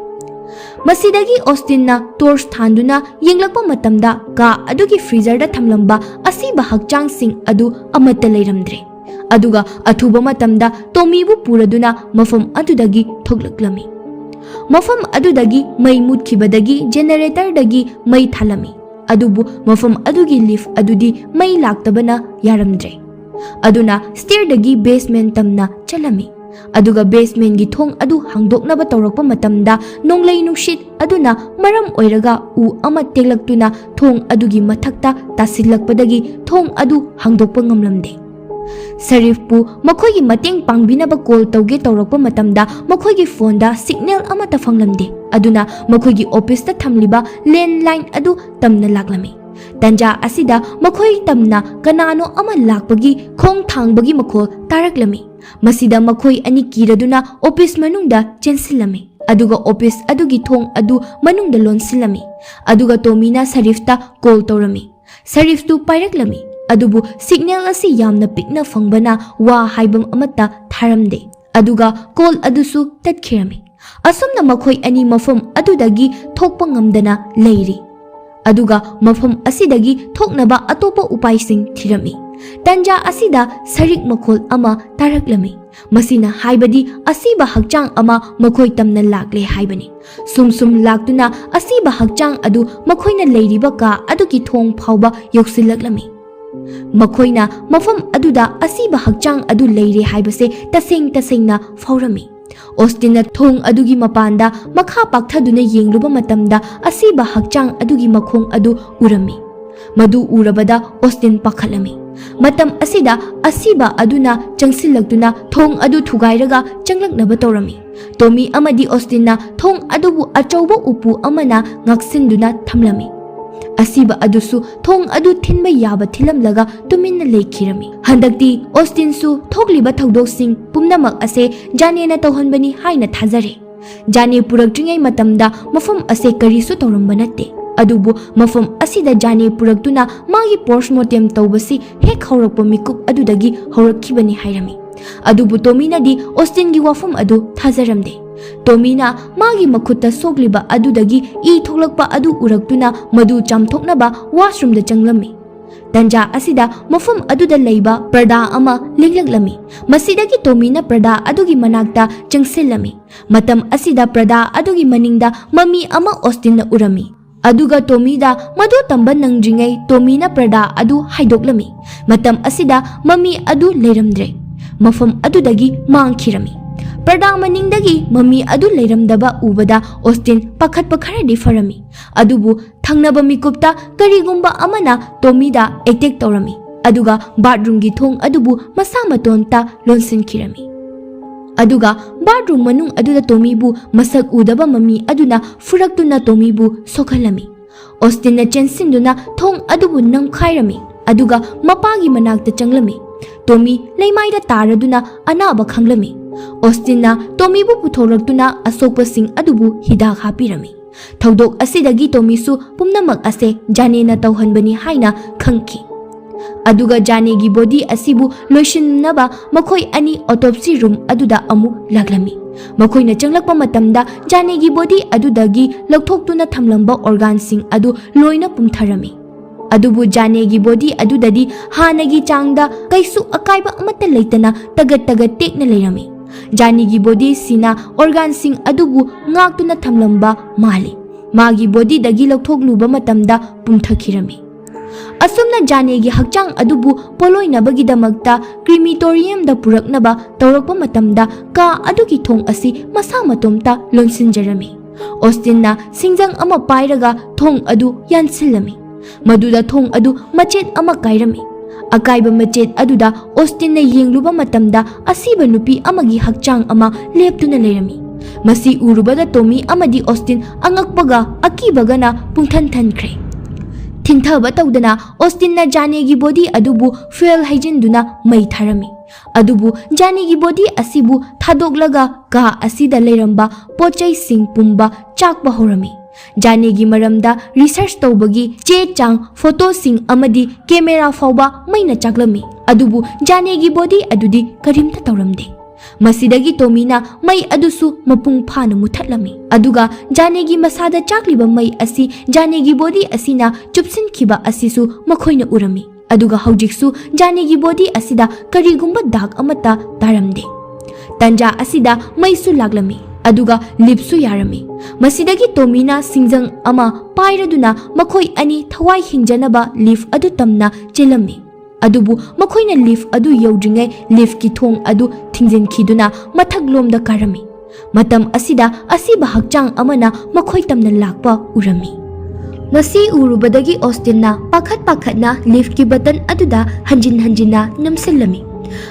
[SPEAKER 1] ꯃꯁꯤꯗꯒꯤ ꯑꯣꯁꯇꯤꯟꯅ ꯇꯣꯔꯆ ꯊꯥꯟꯗꯨꯅ ꯌꯦꯡꯂꯛꯄ ꯃꯇꯝꯗ ꯀꯥ ꯑꯗꯨꯒꯤ ꯐ꯭रीꯖꯔꯗ ꯊꯝꯂꯝꯕ ꯑꯁꯤꯕ ꯍꯛꯆꯥꯡꯁꯤꯡ ꯑꯗꯨ ꯑꯃꯠꯇ ꯂꯩꯔꯝꯗ꯭ꯔꯦ꯫ ꯑꯗꯨꯒ ꯑꯊꯨꯕ ꯃꯇꯝꯗ ꯇꯣꯃꯤꯕꯨ ꯄꯨꯔꯗꯨꯅ ꯃꯐꯝ ꯑꯗꯨꯗꯒꯤ ꯊꯣꯛꯂꯛꯂꯝꯃꯤ꯫ ꯃꯐꯝ ꯑꯗꯨꯗꯒꯤ ꯃꯩ ꯃꯨꯠꯈꯤꯕꯗꯒꯤ ꯖꯦꯅꯦꯔꯦꯇꯔꯗꯒꯤ ꯃꯩ ꯊꯥꯜꯂꯝꯃꯤ꯫ ꯑꯗꯨꯕꯨ ꯃꯐꯝ ꯑꯗꯨꯒꯤ ꯂꯤꯐ ꯑꯗꯨꯗꯤ ꯃꯩ ꯂꯥꯛꯇꯕꯅ ꯌꯥꯔꯝꯗ꯭ꯔꯦ꯫ ꯑꯗꯨꯅ ꯁ꯭ꯇꯦꯌꯔꯗꯒꯤ ꯕꯦꯁꯃꯦꯟ ꯇꯝꯅ ꯆꯠꯂꯝꯃꯤ꯫ ꯑꯗꯨꯒ ꯕꯦꯁꯃꯦꯟꯒꯤ ꯊꯣꯡ ꯑꯗꯨ ꯍꯥꯡꯗꯣꯛꯅꯕ ꯇꯧꯔꯛꯄ ꯃꯇꯝꯗ ꯅꯣꯡꯂꯩ ꯅꯨꯡꯁꯤꯠ ꯑꯗꯨꯅ ꯃꯔꯝ ꯑꯣꯏꯔꯒ ꯎ ꯑꯃ ꯇꯦꯛꯂꯛꯇꯨꯅ ꯊꯣꯡ ꯑꯗꯨꯒꯤ ꯃꯊꯛꯇ ꯇꯥꯁꯤꯜꯂꯛꯄꯗꯒꯤ ꯊꯣꯡ ꯑꯗꯨ ꯍꯥꯡꯗꯣꯛꯄ ꯉꯝꯂꯝꯗꯦ꯫ ꯁꯔꯤꯐꯄꯨ ꯃꯈꯣꯏꯒꯤ ꯃꯇꯦꯡ ꯄꯥꯡꯕꯤꯅꯕ ꯀꯣꯜ ꯇꯧꯒꯦ ꯇꯧꯔꯛꯄ ꯃꯇꯝꯗ ꯃꯈꯣꯏꯒꯤ ꯐꯣꯟꯗ ꯁꯤꯒꯅꯦꯜ ꯑꯃꯠꯇ ꯐꯪꯂꯝꯗꯦ꯫ ꯑꯗꯨꯅ ꯃꯈꯣꯏꯒꯤ ꯑꯣꯐꯤꯁꯇ ꯊꯝꯂꯤꯕ ꯂꯦꯟꯗꯂꯥꯏꯟ ꯑꯗꯨ ꯇꯝꯅ ꯂꯥꯛꯂꯝꯃꯤ꯫ ꯇꯟꯖꯥ ꯑꯁꯤꯗ ꯃꯈꯣꯏ ꯇꯝꯅ ꯀꯅꯥꯅꯣ ꯑꯃ ꯂꯥꯛꯄꯒꯤ ꯈꯣꯡ ꯊꯥꯡꯕꯒꯤ ꯃꯈꯣꯜ ꯇꯥꯔꯛꯂꯝꯃꯤ꯫ ꯃꯁꯤꯗ ꯃꯈꯣꯏ ꯑꯅꯤ ꯀꯤꯔꯗꯨꯅ ꯑꯣꯐꯤꯁ ꯃꯅꯨꯡꯗ ꯆꯦꯟꯁꯤꯜꯂꯝꯃꯤ꯫ ꯑꯗꯨꯒ ꯑꯣꯐꯤꯁ ꯑꯗꯨꯒꯤ ꯊꯣꯡ ꯑꯗꯨ ꯃꯅꯨꯡꯗ ꯂꯣꯟꯁꯤꯜꯂꯝꯃꯤ꯫ ꯑꯗꯨꯒ ꯇꯣꯃꯤꯅ ꯁꯔꯤꯐꯇ ꯀꯣꯜ ꯇꯧꯔꯝꯃꯤ꯫ ꯁꯔꯤꯐꯇꯨ ꯄꯥꯏꯔꯛꯂꯝꯃꯤ꯫ ꯑꯗꯨꯕꯨ ꯁꯤꯒꯅꯦꯜ ꯑꯁꯤ ꯌꯥꯝꯅ ꯄꯤꯛꯅ ꯐꯪꯕꯅ ꯋꯥ ꯍꯥꯏꯕ ꯑꯃꯠꯇ ꯊꯥꯔꯝꯗꯦ꯫ ꯑꯗꯨꯒ ꯀꯣꯜ ꯑꯗꯨꯁꯨ ꯇꯠꯈꯤꯔꯝꯃꯤ꯫ ꯑꯁꯨꯝꯅ ꯃꯈꯣꯏ ꯑꯅꯤ ꯃꯐꯝ ꯑꯗꯨꯗꯒꯤ ꯊꯣꯛꯄ ꯉꯝꯗꯅ ꯂꯩꯔꯤ꯫ ꯑꯗꯨꯒ ꯃꯐꯝ ꯑꯁꯤꯗꯒꯤ ꯊꯣꯛꯅꯕ ꯑꯇꯣꯞꯄ ꯎꯄꯥꯏꯁꯤꯡ ꯊꯤꯔꯝꯃꯤ꯫ ꯇꯟꯖꯥ ꯑꯁꯤꯗ ꯁꯔꯤꯛ ꯃꯈꯣꯜ ꯑꯃ ꯇꯥꯔꯛꯂꯝꯃꯤ꯫ ꯃꯁꯤꯅ ꯍꯥꯏꯕꯗꯤ ꯑꯁꯤꯕ ꯍꯛꯆꯥꯡ ꯑꯃ ꯃꯈꯣꯏ ꯇꯝꯅ ꯂꯥꯛꯂꯦ ꯍꯥꯏꯕꯅꯤ꯫ ꯁꯨꯝ ꯁꯨꯝ ꯂꯥꯛꯇꯨꯅ ꯑꯁꯤꯕ ꯍꯛꯆꯥꯡ ꯑꯗꯨ ꯃꯈꯣꯏꯅ ꯂꯩꯔꯤꯕ ꯀꯥ ꯑꯗꯨꯒꯤ ꯊꯣꯡ ꯐꯥꯎꯕ ꯌꯧꯁꯤꯜꯂꯛꯂꯝꯃꯤ꯫ ꯃꯈꯣꯏꯅ ꯃꯐꯝ ꯑꯗꯨꯗ ꯑꯁꯤꯕ ꯍꯛꯆꯥꯡ ꯑꯗꯨ ꯂꯩꯔꯦ ꯍꯥꯏꯕꯁꯦ ꯇꯁꯦꯡ ꯇꯁꯦꯡꯅ ꯐꯥꯎꯔꯝꯃꯤ꯫ ꯑꯣꯁꯇꯤꯟꯅ ꯊꯣꯡ ꯑꯗꯨꯒꯤ ꯃꯄꯥꯟꯗ ꯃꯈꯥ ꯄꯥꯛꯊꯗꯨꯅ ꯌꯦꯡꯂꯨꯕ ꯃꯇꯝꯗ ꯑꯁꯤꯕ ꯍꯛꯆꯥꯡ ꯑꯗꯨꯒꯤ ꯃꯈꯣꯡ ꯑꯗꯨ ꯎꯔꯝꯃꯤ꯫ ꯃꯗꯨ ꯎꯔꯕꯗ ꯑꯣꯁꯇꯤꯟ ꯄꯥꯈꯠꯂꯝꯃꯤ꯫ ꯃꯇꯝ ꯑꯁꯤꯗ ꯑꯁꯤꯕ ꯑꯗꯨꯅ ꯆꯪꯁꯤꯜꯂꯛꯇꯨꯅ ꯊꯣꯡ ꯑꯗꯨ ꯊꯨꯒꯥꯏꯔꯒ ꯆꯪꯂꯛꯅꯕ ꯇꯧꯔꯝꯃꯤ꯫ ꯇꯣꯃꯤ ꯑꯃꯗꯤ ꯑꯣꯁꯇꯤꯟꯅ ꯊꯣꯡ ꯑꯗꯨꯕꯨ ꯑꯆꯧꯕ ꯎꯄꯨ ꯑꯃꯅ ꯉꯥꯛꯁꯤꯟꯗꯨꯅ ꯊꯝꯂꯝꯃꯤ꯫ ꯑꯁꯤꯕ ꯑꯗꯨꯁꯨ ꯊꯣꯡ ꯑꯗꯨ ꯊꯤꯟꯕ ꯌꯥꯕ ꯊꯤꯜꯂꯝꯂꯒ ꯇꯨꯃꯤꯟꯅ ꯂꯩꯈꯤꯔꯝꯃꯤ꯫ ꯍꯟꯗꯛꯇꯤ ꯑꯣꯁꯇꯤꯟꯁꯨ ꯊꯣꯛꯂꯤꯕ ꯊꯧꯗꯣꯛꯁꯤꯡ ꯄꯨꯝꯅꯃꯛ ꯑꯁꯦ ꯖꯥꯅꯦꯅ ꯇꯧꯍꯟꯕꯅꯤ ꯍꯥꯏꯅ ꯊꯥꯖꯔꯦ꯫ ꯖꯥꯅꯦ ꯄꯨꯔꯛꯇ꯭ꯔꯤꯉꯩ ꯃꯇꯝꯗ ꯃꯐꯝ ꯑꯁꯦ ꯀꯔꯤꯁꯨ ꯇꯧꯔꯝꯕ ꯅꯠꯇꯦ꯫ ꯑꯗꯨꯕꯨ ꯃꯐꯝ ꯑꯁꯤꯗ ꯖꯥꯅꯦ ꯄꯨꯔꯛꯇꯨꯅ ꯃꯥꯒꯤ ꯄꯣꯁꯃꯣꯔꯇꯦꯝ ꯇꯧꯕꯁꯤ ꯍꯦꯛ ꯍꯧꯔꯛꯄ ꯃꯤꯀꯨꯞ ꯑꯗꯨꯗꯒꯤ ꯍꯧꯔꯛꯈꯤꯕꯅꯤ ꯍꯥꯏꯔꯝꯃꯤ꯫ ꯑꯗꯨꯕꯨ ꯇꯣꯃꯤꯅꯗꯤ ꯑꯣꯁꯇꯤꯟꯒꯤ ꯋꯥꯐꯝ ꯑꯗꯨ ꯊꯥꯖꯔꯝꯗꯦ꯫ ꯇꯣꯃꯤꯅ ꯃꯥꯒꯤ ꯃꯈꯨꯠꯇ ꯁꯣꯛꯂꯤꯕ ꯑꯗꯨꯗꯒꯤ ꯏ ꯊꯣꯛꯂꯛꯄ ꯑꯗꯨ ꯎꯔꯛꯇꯨꯅ ꯃꯗꯨ ꯆꯥꯝꯊꯣꯛꯅꯕ ꯋꯥꯁꯔꯨꯝꯗ ꯆꯪꯂꯝꯃꯤ꯫ ꯇꯟꯖꯥ ꯑꯁꯤꯗ ꯃꯐꯝ ꯑꯗꯨꯗ ꯂꯩꯕ ꯄꯔꯗꯥ ꯑꯃ ꯂꯦꯡꯂꯛꯂꯝꯃꯤ꯫ ꯃꯁꯤꯗꯒꯤ ꯇꯣꯃꯤꯅ ꯄꯔꯗꯥ ꯑꯗꯨꯒꯤ ꯃꯅꯥꯛꯇ ꯆꯪꯁꯤꯜꯂꯝꯃꯤ꯫ ꯃꯇꯝ ꯑꯁꯤꯗ ꯄꯔꯗꯥ ꯑꯗꯨꯒꯤ ꯃꯅꯤꯡꯗ ꯃꯃꯤ ꯑꯃ ꯑꯣꯁꯇꯤꯟꯅ ꯎꯔꯝꯃꯤ꯫ ꯑꯗꯨꯒ ꯇꯣꯃꯤꯗ ꯃꯗꯨ ꯇꯝꯕ ꯅꯪꯗ꯭ꯔꯤꯉꯩ ꯇꯣꯃꯤꯅ ꯄꯔꯗꯥ ꯑꯗꯨ ꯍꯥꯏꯗꯣꯛꯂꯝꯃꯤ꯫ ꯃꯇꯝ ꯑꯁꯤꯗ ꯃꯃꯤ ꯑꯗꯨ ꯂꯩꯔꯝꯗ꯭ꯔꯦ꯫ ꯃꯐꯝ ꯑꯗꯨꯗꯒꯤ ꯃꯥꯡꯈꯤꯔꯝꯃꯤ꯫ ꯄꯔꯗꯥ ꯃꯅꯤꯡꯗꯒꯤ ꯃꯃꯤ ꯑꯗꯨ ꯂꯩꯔꯝꯗꯕ ꯎꯕꯗ ꯑꯣꯁꯇꯤꯟ ꯄꯥꯈꯠꯄ ꯈꯔꯗꯤ ꯐꯔꯝꯃꯤ꯫ ꯑꯗꯨꯕꯨ ꯊꯪꯅꯕ ꯃꯤꯀꯨꯞꯇ ꯀꯔꯤꯒꯨꯝꯕ ꯑꯃꯅ ꯇꯣꯃꯤꯗ ꯑꯦꯇꯦꯛ ꯇꯧꯔꯝꯃꯤ꯫ ꯑꯗꯨꯒ ꯕꯥꯊꯔꯨꯝꯒꯤ ꯊꯣꯡ ꯑꯗꯨꯕꯨ ꯃꯁꯥ ꯃꯇꯣꯟꯇ ꯂꯣꯟꯁꯤꯟꯈꯤꯔꯝꯃꯤ꯫ ꯑꯗꯨꯒ ꯕꯥꯊꯔꯨꯝ ꯃꯅꯨꯡ ꯑꯗꯨꯗ ꯇꯣꯃꯤꯕꯨ ꯃꯁꯛ ꯎꯗꯕ ꯃꯃꯤ ꯑꯗꯨꯅ ꯐꯨꯔꯛꯇꯨꯅ ꯇꯣꯃꯤꯕꯨ ꯁꯣꯛꯍꯜꯂꯝꯃꯤ꯫ ꯑꯣꯁꯇꯤꯟꯅ ꯆꯦꯟꯁꯤꯟꯗꯨꯅ ꯊꯣꯡ ꯑꯗꯨꯕꯨ ꯅꯝꯈꯥꯏꯔꯝꯃꯤ꯫ ꯑꯗꯨꯒ ꯃꯄꯥꯒꯤ ꯃꯅꯥꯛꯇ ꯆꯪꯂꯝꯃꯤ꯫ ꯇꯣꯃꯤ ꯂꯩꯃꯥꯏꯗ ꯇꯥꯔꯗꯨꯅ ꯑꯅꯥꯕ ꯈꯪꯂꯝꯃꯤ꯫ ꯑꯣꯁꯇꯤꯟꯅ ꯇꯣꯃꯤꯕꯨ ꯄꯨꯊꯣꯛꯂꯛꯇꯨꯅ ꯑꯁꯣꯛꯄꯁꯤꯡ ꯑꯗꯨꯕꯨ ꯍꯤꯗꯥꯛ ꯍꯥꯞꯄꯤꯔꯝꯃꯤ꯫ ꯊꯧꯗꯣꯛ ꯑꯁꯤꯗꯒꯤ ꯇꯣꯃꯤꯁꯨ ꯄꯨꯝꯅꯃꯛ ꯑꯁꯦ ꯖꯥꯅꯦꯅ ꯇꯧꯍꯟꯕꯅꯤ ꯍꯥꯏꯅ ꯈꯪꯈꯤ꯫ ꯑꯗꯨꯒ ꯖꯥꯅꯦꯒꯤ ꯕꯣꯗꯤ ꯑꯁꯤꯕꯨ ꯂꯣꯏꯁꯤꯟꯅꯕ ꯃꯈꯣꯏ ꯑꯅꯤ ꯑꯣꯇꯣꯞꯁꯤ ꯔꯨꯝ ꯑꯗꯨꯗ ꯑꯃꯨꯛ ꯂꯥꯛꯂꯝꯃꯤ꯫ ꯃꯈꯣꯏꯅ ꯆꯪꯂꯛꯄ ꯃꯇꯝꯗ ꯖꯥꯅꯦꯒꯤ ꯕꯣꯗꯤ ꯑꯗꯨꯗꯒꯤ ꯂꯧꯊꯣꯛꯇꯨꯅ ꯊꯝꯂꯝꯕ ꯑꯣꯔꯒꯥꯟꯁꯤꯡ ꯑꯗꯨ ꯂꯣꯏꯅ ꯄꯨꯝꯊꯔꯝꯃꯤ꯫ ꯑꯗꯨꯕꯨ ꯖꯥꯅꯦꯒꯤ ꯕꯣꯗꯤ ꯑꯗꯨꯗꯗꯤ ꯍꯥꯟꯅꯒꯤ ꯆꯥꯡꯗ ꯀꯩꯁꯨ ꯑꯀꯥꯏꯕ ꯑꯃꯠꯇ ꯂꯩꯇꯅ ꯇꯒꯠ ꯇꯒꯠ ꯇꯦꯛꯅ ꯂꯩꯔꯝꯃꯤ꯫ ꯖꯥꯅꯦꯒꯤ ꯕꯣꯗꯤꯁꯤꯅ ꯑꯣꯔꯒꯥꯟꯁꯤꯡ ꯑꯗꯨꯕꯨ ꯉꯥꯛꯇꯨꯅ ꯊꯝꯂꯝꯕ ꯃꯥꯜꯂꯤ꯫ ꯃꯥꯒꯤ ꯕꯣꯗꯤꯗꯒꯤ ꯂꯧꯊꯣꯛꯂꯨꯕ ꯃꯇꯝꯗ ꯄꯨꯝꯊꯈꯤꯔꯝꯃꯤ꯫ ꯑꯁꯨꯝꯅ ꯖꯥꯅꯦꯒꯤ ꯍꯛꯆꯥꯡ ꯑꯗꯨꯕꯨ ꯄꯣꯠꯂꯣꯏꯅꯕꯒꯤꯗꯃꯛꯇ ꯀ꯭ꯔꯤꯃꯤꯇꯣꯔꯤꯌꯝꯗ ꯄꯨꯔꯛꯅꯕ ꯇꯧꯔꯛꯄ ꯃꯇꯝꯗ ꯀꯥ ꯑꯗꯨꯒꯤ ꯊꯣꯡ ꯑꯁꯤ ꯃꯁꯥ ꯃꯇꯣꯝꯇ ꯂꯣꯟꯁꯤꯟꯖꯔꯝꯃꯤ꯫ Austinna singjang ama pairaga thong adu yansilami. Maduda thong adu machet ama kairami. Akaiba machet aduda Austinna yengluba matamda asiba nupi amagi hakchang ama leptuna leirami. Masi urubada Tommy amadi Austin angakpaga akibagana pungthan-thankhre. Thingthaba tawdana Austinna Janegi body adubu fuel haijinduna mai tharami. Adubu Janegi body asibu thadoglaga ka asida leiramba pochai sing pumba chakba horami. Janegi maramda research tawbagi che chang photo sing amadi camera fawba maina chaklami. Adubu Janegi body adudi karimta tawramde. Masidagi Tomina mai adusu mapung phana muthatlami. Aduga Janegi masada chakliba mai asi Janegi body asina chupsin khiba asisu makhoina urami. Aduga haujiksu Janegi body asida karigumba dak amata taramde. Tanja asida maisu laglami. Aduga lipsu yarami. Masidagi Tomina singjang ama pairaduna makhoi ani thawai hingjanaba leaf adu tamna chelami. Adubu makhoina leaf adu yaudringai leaf ki thong adu thingjenkhiduna mathaglomda karami. Matam asida asiba hakchang amana makhoi tamna lakpa urami. Masi urubadagi Austinna pakhat-pakhatna leaf ki button aduda hanjin-hanjinna namsillami.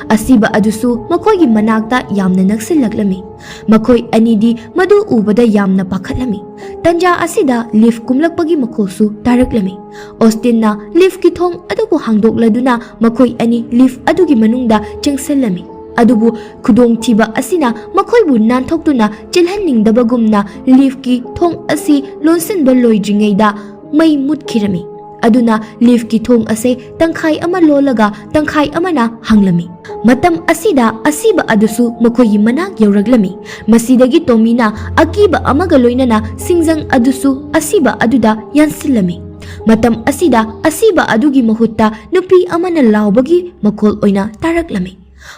[SPEAKER 1] Asiba adusu makoigi manakta yamna naksillaglami. Makoi anidi madu ubada yamna pakhatlami. Tanja asida leaf kumlakpagi makolsu taraklami. Austinna leaf ki thong adubu hangdokladuna makoi ani leaf adugi manungda changsallami. Adubu khudong thiba asina makhoibu nanthokduna chilhanningdabagumna leaf ki thong asi lonsinba loidringaida mai mutkhirami. Aduna leaf ki thong ase tangkhai ama lolaga tangkhai amana hanglami. Matam asida asiba adusu makoyi manak yauraglami. Masidagi Tomina akiba amaga loinana singjang adusu asiba aduda yansilami. Matam asida asiba adugi mahutta nupi amana laubagi makol oina taraklami.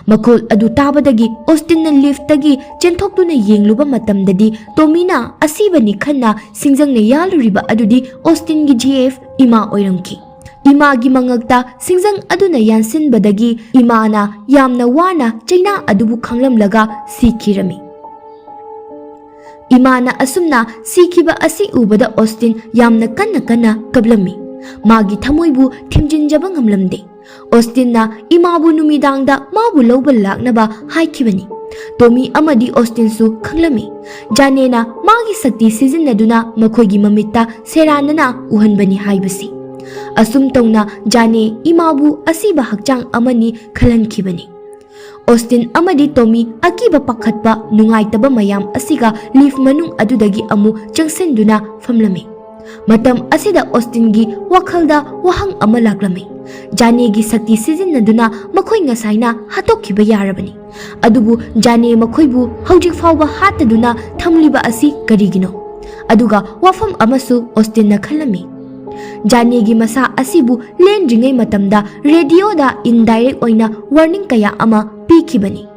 [SPEAKER 1] Makol adu tabadagi Austinna leaf tagi chenthokduna yengluba matamdadi Tomina asiba ni khanna singjang ne yaluriba adudi Austin gi GF ima oiramki. Ima gi mangakta singjang aduna yansinbadagi imana yamna wana chaina adubu khanglamlaga sikhirami. Imana asumna sikhiba asi ubada Austin yamna kanna kablami. Magi thamoibu thimjinjaba ngamlamde. Austinna imabu numidangda mabu lawba laknaba haikibani. Tommy amadi Austin su khanglami. Janena magi sakti sijinnaduna makhoigi mamitta seranana uhanbani haibasi. Asum tawna Jane imabu asiba hakchang amani khalankhibani. Austin amadi Tommy akiba pakhatpa nungaitaba mayam asiga leaf manung adudagi amu changsenduna famlami. Matam asida Austin gi wakhalda wahang ama laklami. Jane gi sakti sijinnaduna makhoi ngasaina hatokhiba yarabani. Adubu Jane makhoibu haujik fawba hataduna thamliba asi karigino. Aduga wafam amasu Austin na khalami. Jane gi masa asibu lendringai matamda radio da indirect oina warning kaya ama pikhibani.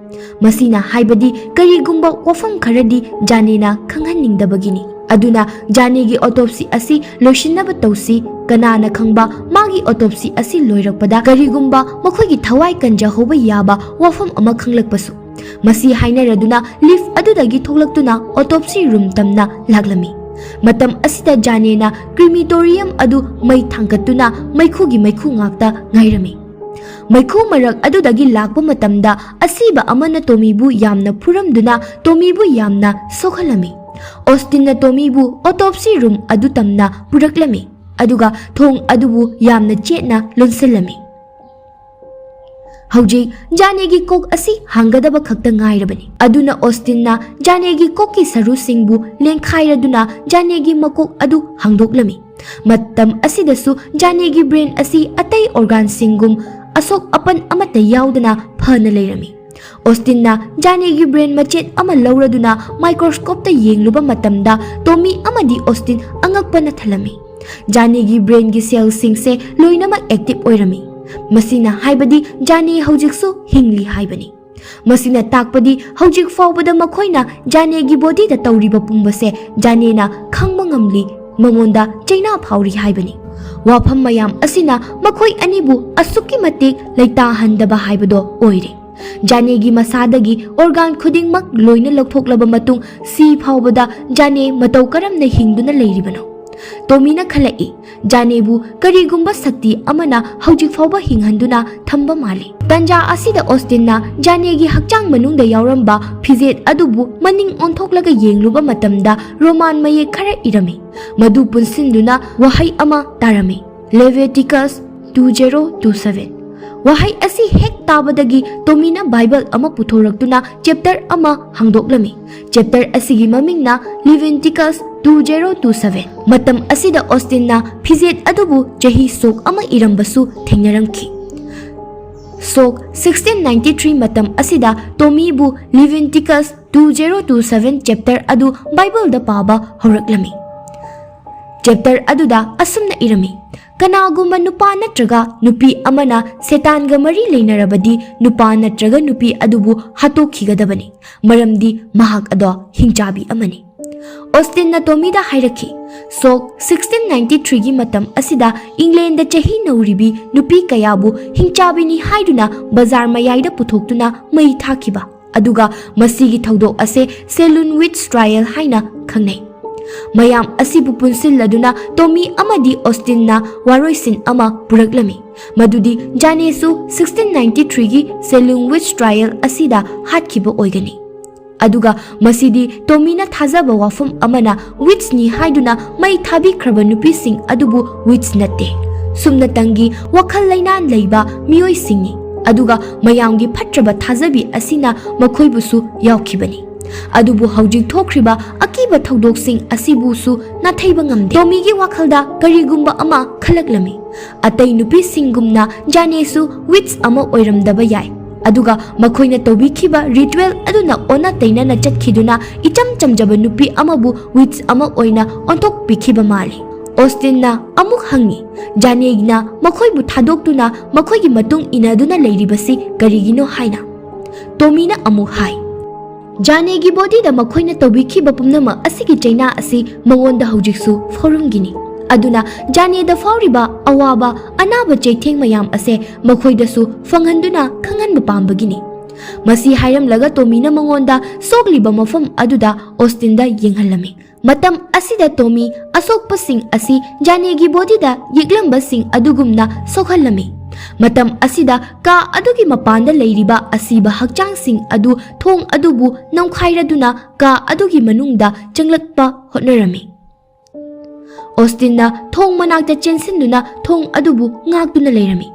[SPEAKER 1] Masina haibadi karigumba wafam kharadi Jane na khanghaningdabagini. Aduna Jane gi autopsy asi loishinnaba tawsi kanana khangba magi autopsy asi loirakpada karigumba makhoigi thawai kanja hoba yaba wafam ama khanglakpasu. Masi haineraduna leaf adudagi tholaktuna autopsy room tamna laglami. Matam asida Jane na crematorium adu mai thangkatuna maikhugi maikhu ngakta ngairami. Maikhu marak adudagi lakpa matamda asiba amana Tomibu yamna phuramduna Tomibu yamna sokhalami. Austinna Tomibu autopsy room adu tamna puraklami. Aduga thong adubu yamna chetna lonsilami. Haujik Jane gi kok asi hangadaba khakta ngairabani. Aduna Austinna Jane gi kokki saru singbu lengkhairaduna Jane gi makok adu hangdoklami. Matam asidasu Jane gi brain asi atai organ singum asok apan amata yaudana phana leirami. Austinna Jane gi brain machet ama lauraduna microscope ta yengluba matamda Tommy amadi Austin angakpana thalami. Jane gi brain gi cell singse loinamak active oirami. Masina haibadi Jane haujiksu hingli haibani. Masina takpadi haujik fawbada makhoina Jane gi body da tawriba pumbase Jane na khangma ngamli mamonda chaina phawri haibani. Wafam mayam asina makhoi anibu asuki matik laita handaba haibado oire. ꯖꯥꯅꯦꯒꯤ ꯃꯁꯥꯗꯒꯤ organ ꯈꯨꯗꯤꯡꯃꯛ ꯂꯣꯏꯅ ꯂꯧꯊꯣꯛꯂꯕ ꯃꯇꯨꯡ ꯁꯤ ꯐꯥꯎꯕꯗ ꯖꯥꯅꯦ ꯃꯇꯧ ꯀꯔꯝꯅ ꯍꯤꯡꯗꯨꯅ ꯂꯩꯔꯤꯕꯅꯣ? ꯇꯣꯃꯤꯅ ꯈꯜꯂꯛꯏ ꯖꯥꯅꯦꯕꯨ ꯀꯔꯤꯒꯨꯝꯕ ꯁꯛꯇꯤ ꯑꯃꯅ ꯍꯧꯖꯤꯛ ꯐꯥꯎꯕ ꯍꯤꯡꯍꯟꯗꯨꯅ ꯊꯝꯕ ꯃꯥꯜꯂꯤ꯫ ꯇꯟꯖꯥ ꯑꯁꯤꯗ ꯑꯣꯁꯇꯤꯟꯅ ꯖꯥꯅꯦꯒꯤ ꯍꯛꯆꯥꯡ ꯃꯅꯨꯡꯗ ꯌꯥꯎꯔꯝꯕ ꯐꯤꯖꯦꯠ ꯑꯗꯨꯕꯨ ꯃꯅꯤꯡ ꯑꯣꯟꯊꯣꯛꯂꯒ ꯌꯦꯡꯂꯨꯕ ꯃꯇꯝꯗ ꯔꯣꯃꯥꯟ ꯃꯌꯦꯛ ꯈꯔ ꯏꯔꯝꯃꯤ꯫ ꯃꯗꯨ ꯄꯨꯟꯁꯤꯟꯗꯨꯅ ꯋꯥꯍꯩ ꯑꯃ ꯇꯥꯔꯝꯃꯤ, ꯂꯦꯚꯤꯇꯤꯀꯁ 20:27꯫ ꯋꯥꯍꯩ ꯑꯁꯤ ꯍꯦꯛ ꯇꯥꯕꯗꯒꯤ ꯇꯣꯃꯤꯅ ꯕꯥꯏꯕꯜ ꯑꯃ ꯄꯨꯊꯣꯔꯛꯇꯨꯅ ꯆꯦꯞꯇꯔ ꯑꯃ ꯍꯥꯡꯗꯣꯛꯂꯝꯃꯤ꯫ ꯆꯦꯞꯇꯔ ꯑꯁꯤꯒꯤ ꯃꯃꯤꯡꯅ ꯂꯤꯚꯤꯇꯤꯀꯁ 20:27꯫ ꯃꯇꯝ ꯑꯁꯤꯗ ꯑꯣꯁꯇꯤꯟꯅ ꯐꯤꯖꯦꯠ ꯑꯗꯨꯕꯨ ꯆꯍꯤ ꯁꯣꯛ ꯑꯃ ꯏꯔꯝꯕꯁꯨ ꯊꯦꯡꯅꯔꯝꯈꯤ꯫ ꯁꯣꯛ 1693 ꯃꯇꯝ ꯑꯁꯤꯗ ꯇꯣꯃꯤꯕꯨ ꯂꯤꯚꯤꯇꯤꯀꯁ 20:27 ꯆꯦꯞꯇꯔ ꯑꯗꯨ ꯕꯥꯏꯕꯜꯗ ꯄꯥꯕ ꯍꯧꯔꯛꯂꯝꯃꯤ꯫ ꯆꯦꯞꯇꯔ ꯑꯗꯨꯗ ꯑꯁꯨꯝꯅ ꯏꯔꯝꯃꯤ, ꯀꯅꯥꯒꯨꯝꯕ ꯅꯨꯄꯥ ꯅꯠꯇ꯭ꯔꯒ ꯅꯨꯄꯤ ꯑꯃꯅ ꯁꯦꯇꯥꯟꯒ ꯃꯔꯤ ꯂꯩꯅꯔꯕꯗꯤ ꯅꯨꯄꯥ ꯅꯠꯇ꯭ꯔꯒ ꯅꯨꯄꯤ ꯑꯗꯨꯕꯨ ꯍꯥꯠꯇꯣꯛꯈꯤꯒꯗꯕꯅꯤ, ꯃꯔꯝꯗꯤ ꯃꯍꯥꯛ ꯑꯗꯣ ꯍꯤꯡꯆꯥꯕꯤ ꯑꯃꯅꯤ꯫ ꯑꯣꯁꯇꯤꯟꯅ ꯇꯣꯃꯤꯗ ꯍꯥꯏꯔꯛꯈꯤ, ꯁꯣꯛ 1693ꯒꯤ ꯃꯇꯝ ꯑꯁꯤꯗ ꯏꯪꯂꯦꯟꯗ ꯆꯍꯤ ꯅꯧꯔꯤꯕꯤ ꯅꯨꯄꯤ ꯀꯌꯥꯕꯨ ꯍꯤꯡꯆꯥꯕꯤꯅꯤ ꯍꯥꯏꯗꯨꯅ ꯕꯖꯥꯔ ꯃꯌꯥꯏꯗ ꯄꯨꯊꯣꯛꯇꯨꯅ ꯃꯩ ꯊꯥꯈꯤꯕ, ꯑꯗꯨꯒ ꯃꯁꯤꯒꯤ ꯊꯧꯗꯣꯛ ꯑꯁꯦ ꯁꯦꯂꯨꯟ ꯋꯤꯠꯆ ꯇ꯭ꯔꯥꯏꯌꯦꯜ ꯍꯥꯏꯅ ꯈꯪꯅꯩ꯫ ꯃꯌꯥꯝ ꯑꯁꯤꯕꯨ ꯄꯨꯟꯁꯤꯜꯂꯗꯨꯅ ꯇꯣꯃꯤ ꯑꯃꯗꯤ ꯑꯣꯁꯇꯤꯟꯅ ꯋꯥꯔꯣꯏꯁꯤꯟ ꯑꯃ ꯄꯨꯔꯛꯂꯝꯃꯤ, ꯃꯗꯨꯗꯤ ꯖꯥꯅꯦꯁꯨ 1693ꯒꯤ ꯁꯦꯂꯨꯟ ꯋꯤꯠꯆ ꯇ꯭ꯔꯥꯏꯌꯦꯜ ꯑꯁꯤꯗ ꯍꯥꯠꯈꯤꯕ ꯑꯣꯏꯒꯅꯤ꯫ ꯑꯗꯨꯒ ꯃꯁꯤꯗꯤ ꯇꯣꯃꯤꯅ ꯊꯥꯖꯕ ꯋꯥꯐꯝ ꯑꯃꯅ ꯋꯤꯠꯆꯅꯤ ꯍꯥꯏꯗꯨꯅ ꯃꯩ ꯊꯥꯕꯤꯈ꯭ꯔꯕ ꯅꯨꯄꯤꯁꯤꯡ ꯑꯗꯨꯕꯨ ꯋꯤꯠꯆ ꯅꯠꯇꯦ, ꯁꯨꯞꯅꯇꯪꯒꯤ ꯋꯥꯈꯜ ꯂꯩꯅꯥ ꯂꯩꯕ ꯃꯤꯑꯣꯏꯁꯤꯡꯅꯤ, ꯑꯗꯨꯒ ꯃꯌꯥꯝꯒꯤ ꯐꯠꯇ꯭ꯔꯕ ꯊꯥꯖꯕꯤ ꯑꯁꯤꯅ ꯃꯈꯣꯏꯕꯨꯁꯨ ꯌꯥꯎꯈꯤꯕꯅꯤ꯫ ꯑꯗꯨꯕꯨ ꯍꯧꯖꯤꯛ ꯊꯣꯛꯈ꯭ꯔꯤꯕ ꯑꯀꯤꯕ ꯊꯧꯗꯣꯛꯁꯤꯡ ꯑꯁꯤꯕꯨꯁꯨ ꯅꯥꯊꯩꯕ ꯉꯝꯗꯦ꯫ ꯇꯣꯃꯤꯒꯤ ꯋꯥꯈꯜꯗ ꯀꯔꯤꯒꯨꯝꯕ ꯑꯃ ꯈꯜꯂꯛꯂꯝꯃꯤ, ꯑꯇꯩ ꯅꯨꯄꯤꯁꯤꯡꯒꯨꯝꯅ ꯖꯥꯅꯦꯁꯨ ꯋꯤꯠꯆ ꯑꯃ ꯑꯣꯏꯔꯝꯗꯕ ꯌꯥꯏ, ꯑꯗꯨꯒ ꯃꯈꯣꯏꯅ ꯇꯧꯕꯤꯈꯤꯕ ꯔꯤꯆꯨꯑꯦꯜ ꯑꯗꯨꯅ ꯑꯣꯟꯅ ꯇꯩꯅꯅ ꯆꯠꯈꯤꯗꯨꯅ ꯏꯆꯝ ꯆꯝꯖꯕ ꯅꯨꯄꯤ ꯑꯃꯕꯨ ꯋꯤꯠꯆ ꯑꯃ ꯑꯣꯏꯅ ꯑꯣꯟꯊꯣꯛꯄꯤꯈꯤꯕ ꯃꯥꯜꯂꯤ꯫ ꯑꯣꯁꯇꯤꯟꯅ ꯑꯃꯨꯛ ꯍꯪꯉꯤ, ꯖꯥꯅꯦꯅ ꯃꯈꯣꯏꯕꯨ ꯊꯥꯗꯣꯛꯇꯨꯅ ꯃꯈꯣꯏꯒꯤ ꯃꯇꯨꯡ ꯏꯟꯅꯗꯨꯅ ꯂꯩꯔꯤꯕꯁꯤ ꯀꯔꯤꯒꯤꯅꯣ ꯍꯥꯏꯅ꯫ ꯇꯣꯃꯤꯅ ꯑꯃꯨꯛ ꯍꯥꯏ, ꯖꯥꯅꯦꯒꯤ ꯕꯣꯗꯤꯗ ꯃꯈꯣꯏꯅ ꯇꯧꯕꯤꯈꯤꯕ ꯄꯨꯝꯅꯃꯛ ꯑꯁꯤꯒꯤ ꯆꯩꯅꯥ ꯑꯁꯤ ꯃꯉꯣꯟꯗ ꯍꯧꯖꯤꯛꯁꯨ ꯐꯥꯎꯔꯝꯒꯤꯅꯤ, ꯑꯗꯨꯅ ꯖꯥꯅꯦꯗ ꯐꯥꯎꯔꯤꯕ ꯑꯋꯥꯕ ꯑꯅꯥꯕ ꯆꯩꯊꯦꯡ ꯃꯌꯥꯝ ꯑꯁꯦ ꯃꯈꯣꯏꯗꯁꯨ ꯐꯪꯍꯟꯗꯨꯅ ꯈꯪꯍꯟꯕ ꯄꯥꯝꯕꯒꯤꯅꯤ꯫ ꯃꯁꯤ ꯍꯥꯏꯔꯝꯂꯒ ꯇꯣꯃꯤꯅ ꯃꯉꯣꯟꯗ ꯁꯣꯛꯂꯤꯕ ꯃꯐꯝ ꯑꯗꯨꯗ ꯑꯣꯁꯇꯤꯟꯗ ꯌꯦꯡꯍꯜꯂꯝꯃꯤ꯫ ꯃꯇꯝ ꯑꯁꯤꯗ ꯇꯣꯃꯤ ꯑꯁꯣꯛꯄꯁꯤꯡ ꯑꯁꯤ ꯖꯥꯅꯦꯒꯤ ꯕꯣꯗꯤꯗ ꯌꯦꯛꯂꯝꯕꯁꯤꯡ ꯑꯗꯨꯒꯨꯝꯅ ꯁꯣꯛꯍꯜꯂꯝꯃꯤ꯫ ꯃꯇꯝ ꯑꯁꯤꯗ ꯀꯥ ꯑꯗꯨꯒꯤ ꯃꯄꯥꯟꯗ ꯂꯩꯔꯤꯕ ꯑꯁꯤꯕ ꯍꯛꯆꯥꯡꯁꯤꯡ ꯑꯗꯨ ꯊꯣꯡ ꯑꯗꯨꯕꯨ ꯅꯝꯈꯥꯏꯔꯗꯨꯅ ꯀꯥ ꯑꯗꯨꯒꯤ ꯃꯅꯨꯡꯗ ꯆꯪꯂꯛꯄ ꯍꯣꯠꯅꯔꯝꯃꯤ꯫ ꯑꯣꯁꯇꯤꯟꯅ ꯊꯣꯡ ꯃꯅꯥꯛꯇ ꯆꯦꯟꯁꯤꯟꯗꯨꯅ ꯊꯣꯡ ꯑꯗꯨꯕꯨ ꯉꯥꯛꯇꯨꯅ ꯂꯩꯔꯝꯃꯤ꯫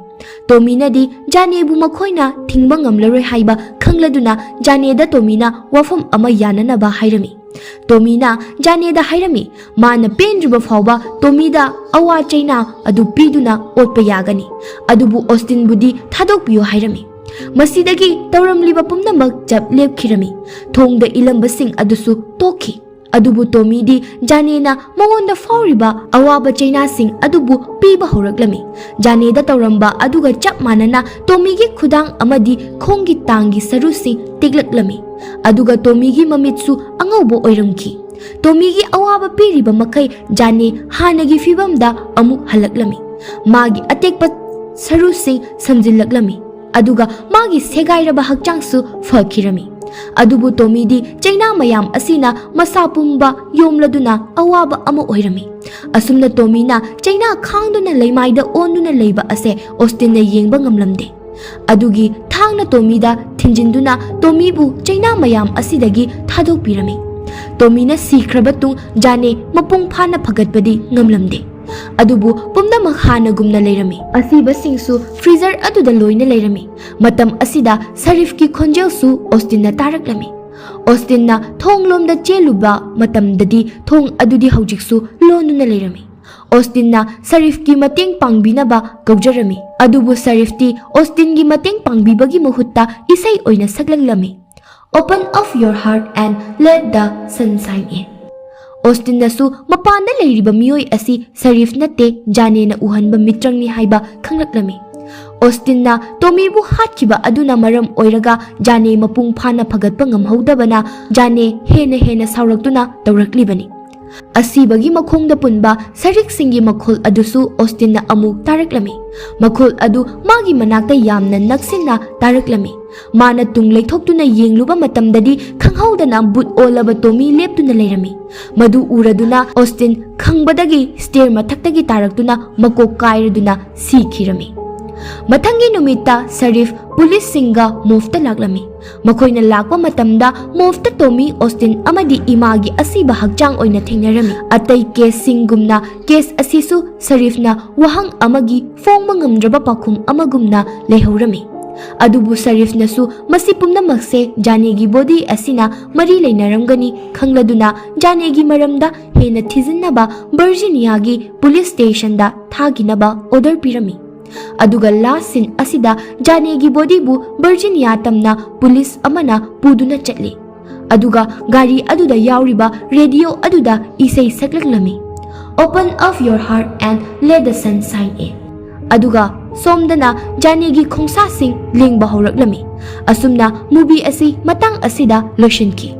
[SPEAKER 1] ꯇꯣꯃꯤꯅꯗꯤ ꯖꯥꯅꯦꯕꯨ ꯃꯈꯣꯏꯅ ꯊꯤꯡꯕ ꯉꯝꯂꯔꯣꯏ ꯍꯥꯏꯕ ꯈꯪꯂꯗꯨꯅ ꯖꯥꯅꯦꯗ ꯇꯣꯃꯤꯅ ꯋꯥꯐꯝ ꯑꯃ ꯌꯥꯅꯅꯕ ꯍꯥꯏꯔꯝꯃꯤ꯫ ꯇꯣꯃꯤꯅ ꯖꯥꯅꯦꯗ ꯍꯥꯏꯔꯝꯃꯤ, ꯃꯥꯅ ꯄꯦꯟꯗ꯭ꯔꯤꯕ ꯐꯥꯎꯕ ꯇꯣꯃꯤꯗ ꯑꯋꯥ ꯆꯩꯅꯥ ꯑꯗꯨ ꯄꯤꯗꯨꯅ ꯑꯣꯠꯄ ꯌꯥꯒꯅꯤ, ꯑꯗꯨꯕꯨ ꯑꯣꯁꯇꯤꯟꯕꯨꯗꯤ ꯊꯥꯗꯣꯛꯄꯤꯌꯨ ꯍꯥꯏꯔꯝꯃꯤ꯫ ꯃꯁꯤꯗꯒꯤ ꯇꯧꯔꯝꯂꯤꯕ ꯄꯨꯝꯅꯃꯛ ꯆꯞ ꯂꯦꯞꯈꯤꯔꯝꯃꯤ꯫ ꯊꯣꯡꯗ ꯏꯜꯂꯝꯕꯁꯤꯡ ꯑꯗꯨꯁꯨ ꯇꯣꯛꯈꯤ, ꯑꯗꯨꯕꯨ ꯇꯣꯃꯤꯗꯤ ꯖꯥꯅꯦꯅ ꯃꯉꯣꯟꯗ ꯐꯥꯎꯔꯤꯕ ꯑꯋꯥꯕ ꯆꯩꯅꯥꯁꯤꯡ ꯑꯗꯨꯕꯨ ꯄꯤꯕ ꯍꯧꯔꯛꯂꯝꯃꯤ꯫ ꯖꯥꯅꯦꯗ ꯇꯧꯔꯝꯕ ꯑꯗꯨꯒ ꯆꯞ ꯃꯥꯟꯅꯅ ꯇꯣꯃꯤꯒꯤ ꯈꯨꯗꯥꯡ ꯑꯃꯗꯤ ꯈꯣꯡꯒꯤ ꯇꯥꯡꯒꯤ ꯁꯔꯨꯁꯤꯡ ꯇꯦꯛꯂꯛꯂꯝꯃꯤ, ꯑꯗꯨꯒ ꯇꯣꯃꯤꯒꯤ ꯃꯃꯤꯠꯁꯨ ꯑꯉꯧꯕ ꯑꯣꯏꯔꯝꯈꯤ꯫ ꯇꯣꯃꯤꯒꯤ ꯑꯋꯥꯕ ꯄꯤꯔꯤꯕ ꯃꯈꯩ ꯖꯥꯅꯦ ꯍꯥꯟꯅꯒꯤ ꯐꯤꯕꯝꯗ ꯑꯃꯨꯛ ꯍꯜꯂꯛꯂꯝꯃꯤ꯫ ꯃꯥꯒꯤ ꯑꯇꯦꯛꯄ ꯁꯔꯨꯁꯤꯡ ꯁꯝꯖꯤꯜꯂꯛꯂꯝꯃꯤ, ꯑꯗꯨꯒ ꯃꯥꯒꯤ ꯁꯦꯒꯥꯏꯔꯕ ꯍꯛꯆꯥꯡꯁꯨ ꯐꯈꯤꯔꯝꯃꯤ꯫ ꯑꯗꯨꯕꯨ ꯇꯣꯃꯤꯗꯤ ꯆꯩꯅꯥ ꯃꯌꯥꯝ ꯑꯁꯤꯅ ꯃꯁꯥ ꯄꯨꯝꯕ ꯌꯣꯝꯂꯗꯨꯅ ꯑꯋꯥꯕ ꯑꯃ ꯑꯣꯏꯔꯝꯃꯤ꯫ ꯑꯁꯨꯝꯅ ꯇꯣꯃꯤꯅ ꯆꯩꯅꯥ ꯈꯥꯡꯗꯨꯅ ꯂꯩꯃꯥꯏꯗ ꯑꯣꯟꯗꯨꯅ ꯂꯩꯕ ꯑꯁꯦ ꯑꯣꯁꯇꯤꯟꯅ ꯌꯦꯡꯕ ꯉꯝꯂꯝꯗꯦ꯫ ꯑꯗꯨꯒꯤ ꯊꯥꯡꯅ ꯇꯣꯃꯤꯗ ꯊꯤꯟꯖꯤꯟꯗꯨꯅ ꯇꯣꯃꯤꯕꯨ ꯆꯩꯅꯥ ꯃꯌꯥꯝ ꯑꯁꯤꯗꯒꯤ ꯊꯥꯗꯣꯛꯄꯤꯔꯝꯃꯤ꯫ ꯇꯣꯃꯤꯅ ꯁꯤꯈ꯭ꯔꯕ ꯇꯨꯡ ꯖꯥꯅꯦ ꯃꯄꯨꯡ ꯐꯥꯅ ꯐꯒꯠꯄꯗꯤ ꯉꯝꯂꯝꯗꯦ, ꯑꯗꯨꯕꯨ ꯄꯨꯝꯅꯃꯛ ꯍꯥꯟꯅꯒꯨꯝꯅ ꯂꯩꯔꯝꯃꯤ꯫ ꯑꯁꯤꯕꯁꯤꯡꯁꯨ ꯐ꯭रीꯖꯔ ꯑꯗꯨꯗ ꯂꯣꯏꯅ ꯂꯩꯔꯝꯃꯤ꯫ ꯃꯇꯝ ꯑꯁꯤꯗ ꯁꯔꯤꯐꯀꯤ ꯈꯣꯟꯖꯦꯜꯁꯨ ꯑꯣꯁꯇꯤꯟꯅ ꯇꯥꯔꯛꯂꯝꯃꯤ꯫ ꯑꯣꯁꯇꯤꯟꯅ ꯊꯣꯡꯂꯣꯝꯗ ꯆꯦꯜꯂꯨꯕ ꯃꯇꯝꯗꯗꯤ ꯊꯣꯡ ꯑꯗꯨꯗꯤ ꯍꯧꯖꯤꯛꯁꯨ ꯂꯣꯟꯗꯨꯅ ꯂꯩꯔꯝꯃꯤ꯫ ꯑꯣꯁꯇꯤꯟꯅ ꯁꯔꯤꯐꯀꯤ ꯃꯇꯦꯡ ꯄꯥꯡꯕꯤꯅꯕ ꯀꯧꯖꯔꯝꯃꯤ, ꯑꯗꯨꯕꯨ ꯁꯔꯤꯐꯇꯤ ꯑꯣꯁꯇꯤꯟꯒꯤ ꯃꯇꯦꯡ ꯄꯥꯡꯕꯤꯕꯒꯤ ꯃꯍꯨꯠꯇ ꯏꯁꯩ ꯑꯣꯏꯅ ꯁꯛꯂꯛꯂꯝꯃꯤ, "Open up your heart and let the sun shine in." ꯑꯣꯁꯇꯤꯟꯅꯁꯨ ꯃꯄꯥꯟꯗ ꯂꯩꯔꯤꯕ ꯃꯤꯑꯣꯏ ꯑꯁꯤ ꯁꯔꯤꯐ ꯅꯠꯇꯦ, ꯖꯥꯅꯦꯅ ꯎꯍꯟꯕ ꯃꯤꯇ꯭ꯔꯪꯅꯤ ꯍꯥꯏꯕ ꯈꯪꯂꯛꯂꯝꯃꯤ꯫ ꯑꯣꯁꯇꯤꯟꯅ ꯇꯣꯃꯤꯕꯨ ꯍꯥꯠꯈꯤꯕ ꯑꯗꯨꯅ ꯃꯔꯝ ꯑꯣꯏꯔꯒ ꯖꯥꯅꯦ ꯃꯄꯨꯡ ꯐꯥꯅ ꯐꯒꯠꯄ ꯉꯝꯍꯧꯗꯕꯅ ꯖꯥꯅꯦ ꯍꯦꯟꯅ ꯁꯥꯎꯔꯛꯇꯨꯅ ꯇꯧꯔꯛꯂꯤꯕꯅꯤ꯫ ꯑꯁꯤꯕꯒꯤ ꯃꯈꯣꯡꯗ ꯄꯨꯟꯕ ꯁꯔꯤꯛꯁꯤꯡꯒꯤ ꯃꯈꯣꯜ ꯑꯗꯨꯁꯨ ꯑꯣꯁꯇꯤꯟꯅ ꯑꯃꯨꯛ ꯇꯥꯔꯛꯂꯝꯃꯤ꯫ ꯃꯈꯣꯜ ꯑꯗꯨ ꯃꯥꯒꯤ ꯃꯅꯥꯛꯇ ꯌꯥꯝꯅ ꯅꯛꯁꯤꯟꯅ ꯇꯥꯔꯛꯂꯝꯃꯤ꯫ ꯃꯥꯅ ꯇꯨꯡ ꯂꯩꯊꯣꯛꯇꯨꯅ ꯌꯦꯡꯂꯨꯕ ꯃꯇꯝꯗꯗꯤ ꯈꯪꯍꯧꯗꯅ ꯕꯨꯠ ꯑꯣꯜꯂꯕ ꯇꯣꯃꯤ ꯂꯦꯞꯇꯨꯅ ꯂꯩꯔꯝꯃꯤ꯫ ꯃꯗꯨ ꯎꯔꯗꯨꯅ ꯑꯣꯁꯇꯤꯟ ꯈꯪꯕꯗꯒꯤ ꯁ꯭ꯇꯦꯔ ꯃꯊꯛꯇꯒꯤ ꯇꯥꯔꯛꯇꯨꯅ ꯃꯀꯣꯛ ꯀꯥꯏꯔꯗꯨꯅ ꯁꯤꯈꯤꯔꯝꯃꯤ꯫ ꯃꯊꯪꯒꯤ ꯅꯨꯃꯤꯠꯇ ꯁꯔꯤꯐ ꯄꯨꯂꯤꯁꯁꯤꯡꯒ ꯃꯣꯐꯇ ꯂꯥꯛꯂꯝꯃꯤ꯫ ꯃꯈꯣꯏꯅ ꯂꯥꯛꯄ ꯃꯇꯝꯗ ꯃꯣꯐꯇ ꯇꯣꯃꯤ, ꯑꯣꯁꯇꯤꯟ ꯑꯃꯗꯤ ꯏꯃꯥꯒꯤ ꯑꯁꯤꯕ ꯍꯛꯆꯥꯡ ꯑꯣꯏꯅ ꯊꯦꯡꯅꯔꯝꯃꯤ꯫ ꯑꯇꯩ ꯀꯦꯁꯁꯤꯡꯒꯨꯝꯅ ꯀꯦꯁ ꯑꯁꯤꯁꯨ ꯁꯔꯤꯐꯅ ꯋꯥꯍꯪ ꯑꯃꯒꯤ ꯐꯣꯡꯕ ꯉꯝꯗ꯭ꯔꯕ ꯄꯥꯎꯈꯨꯝ ꯑꯃꯒꯨꯝꯅ ꯂꯩꯍꯧꯔꯝꯃꯤ꯫ ꯑꯗꯨꯕꯨ ꯁꯔꯤꯐꯅꯁꯨ ꯃꯁꯤ ꯄꯨꯝꯅꯃꯛꯁꯦ ꯖꯥꯅꯦꯒꯤ ꯕꯣꯗꯤ ꯑꯁꯤꯅ ꯃꯔꯤ ꯂꯩꯅꯔꯝꯒꯅꯤ ꯈꯪꯂꯗꯨꯅ ꯖꯥꯅꯦꯒꯤ ꯃꯔꯝꯗ ꯍꯦꯟꯅ ꯊꯤꯖꯤꯟꯅꯕ ꯚꯔꯖꯤꯅꯤꯌꯥꯒꯤ ꯄꯨꯂꯤꯁ ꯁ꯭ꯇꯦꯁꯟꯗ ꯊꯥꯈꯤꯅꯕ ꯑꯣꯔꯗꯔ ꯄꯤꯔꯝꯃꯤ꯫ ꯑꯗꯨꯒ ꯂꯥꯁ ꯁꯤꯟ ꯑꯁꯤꯗ ꯖꯥꯅꯦꯒꯤ ꯕꯣꯗꯤꯕꯨ ꯚꯔꯖꯤꯅꯤꯌꯥ ꯇꯝꯅ ꯄꯨꯂꯤꯁ ꯑꯃꯅ ꯄꯨꯗꯨꯅ ꯆꯠꯂꯤ꯫ ꯑꯗꯨꯒ ꯒꯥꯔꯤ ꯑꯗꯨꯗ ꯌꯥꯎꯔꯤꯕ ꯔꯦꯗꯤꯑꯣ ꯑꯗꯨꯗ ꯏꯁꯩ ꯁꯛꯂꯛꯂꯝꯃꯤ, "Open up your heart and let the sun shine in." ꯑꯗꯨꯒ ꯁꯣꯝꯗꯅ ꯖꯥꯅꯦꯒꯤ ꯈꯣꯡꯁꯥꯁꯤꯡ ꯂꯦꯡꯕ ꯍꯧꯔꯛꯂꯝꯃꯤ꯫ ꯑꯁꯨꯝꯅ ꯃꯨꯚꯤ ꯑꯁꯤ ꯃꯇꯥꯡ ꯑꯁꯤꯗ ꯂꯣꯏꯁꯤꯟꯈꯤ꯫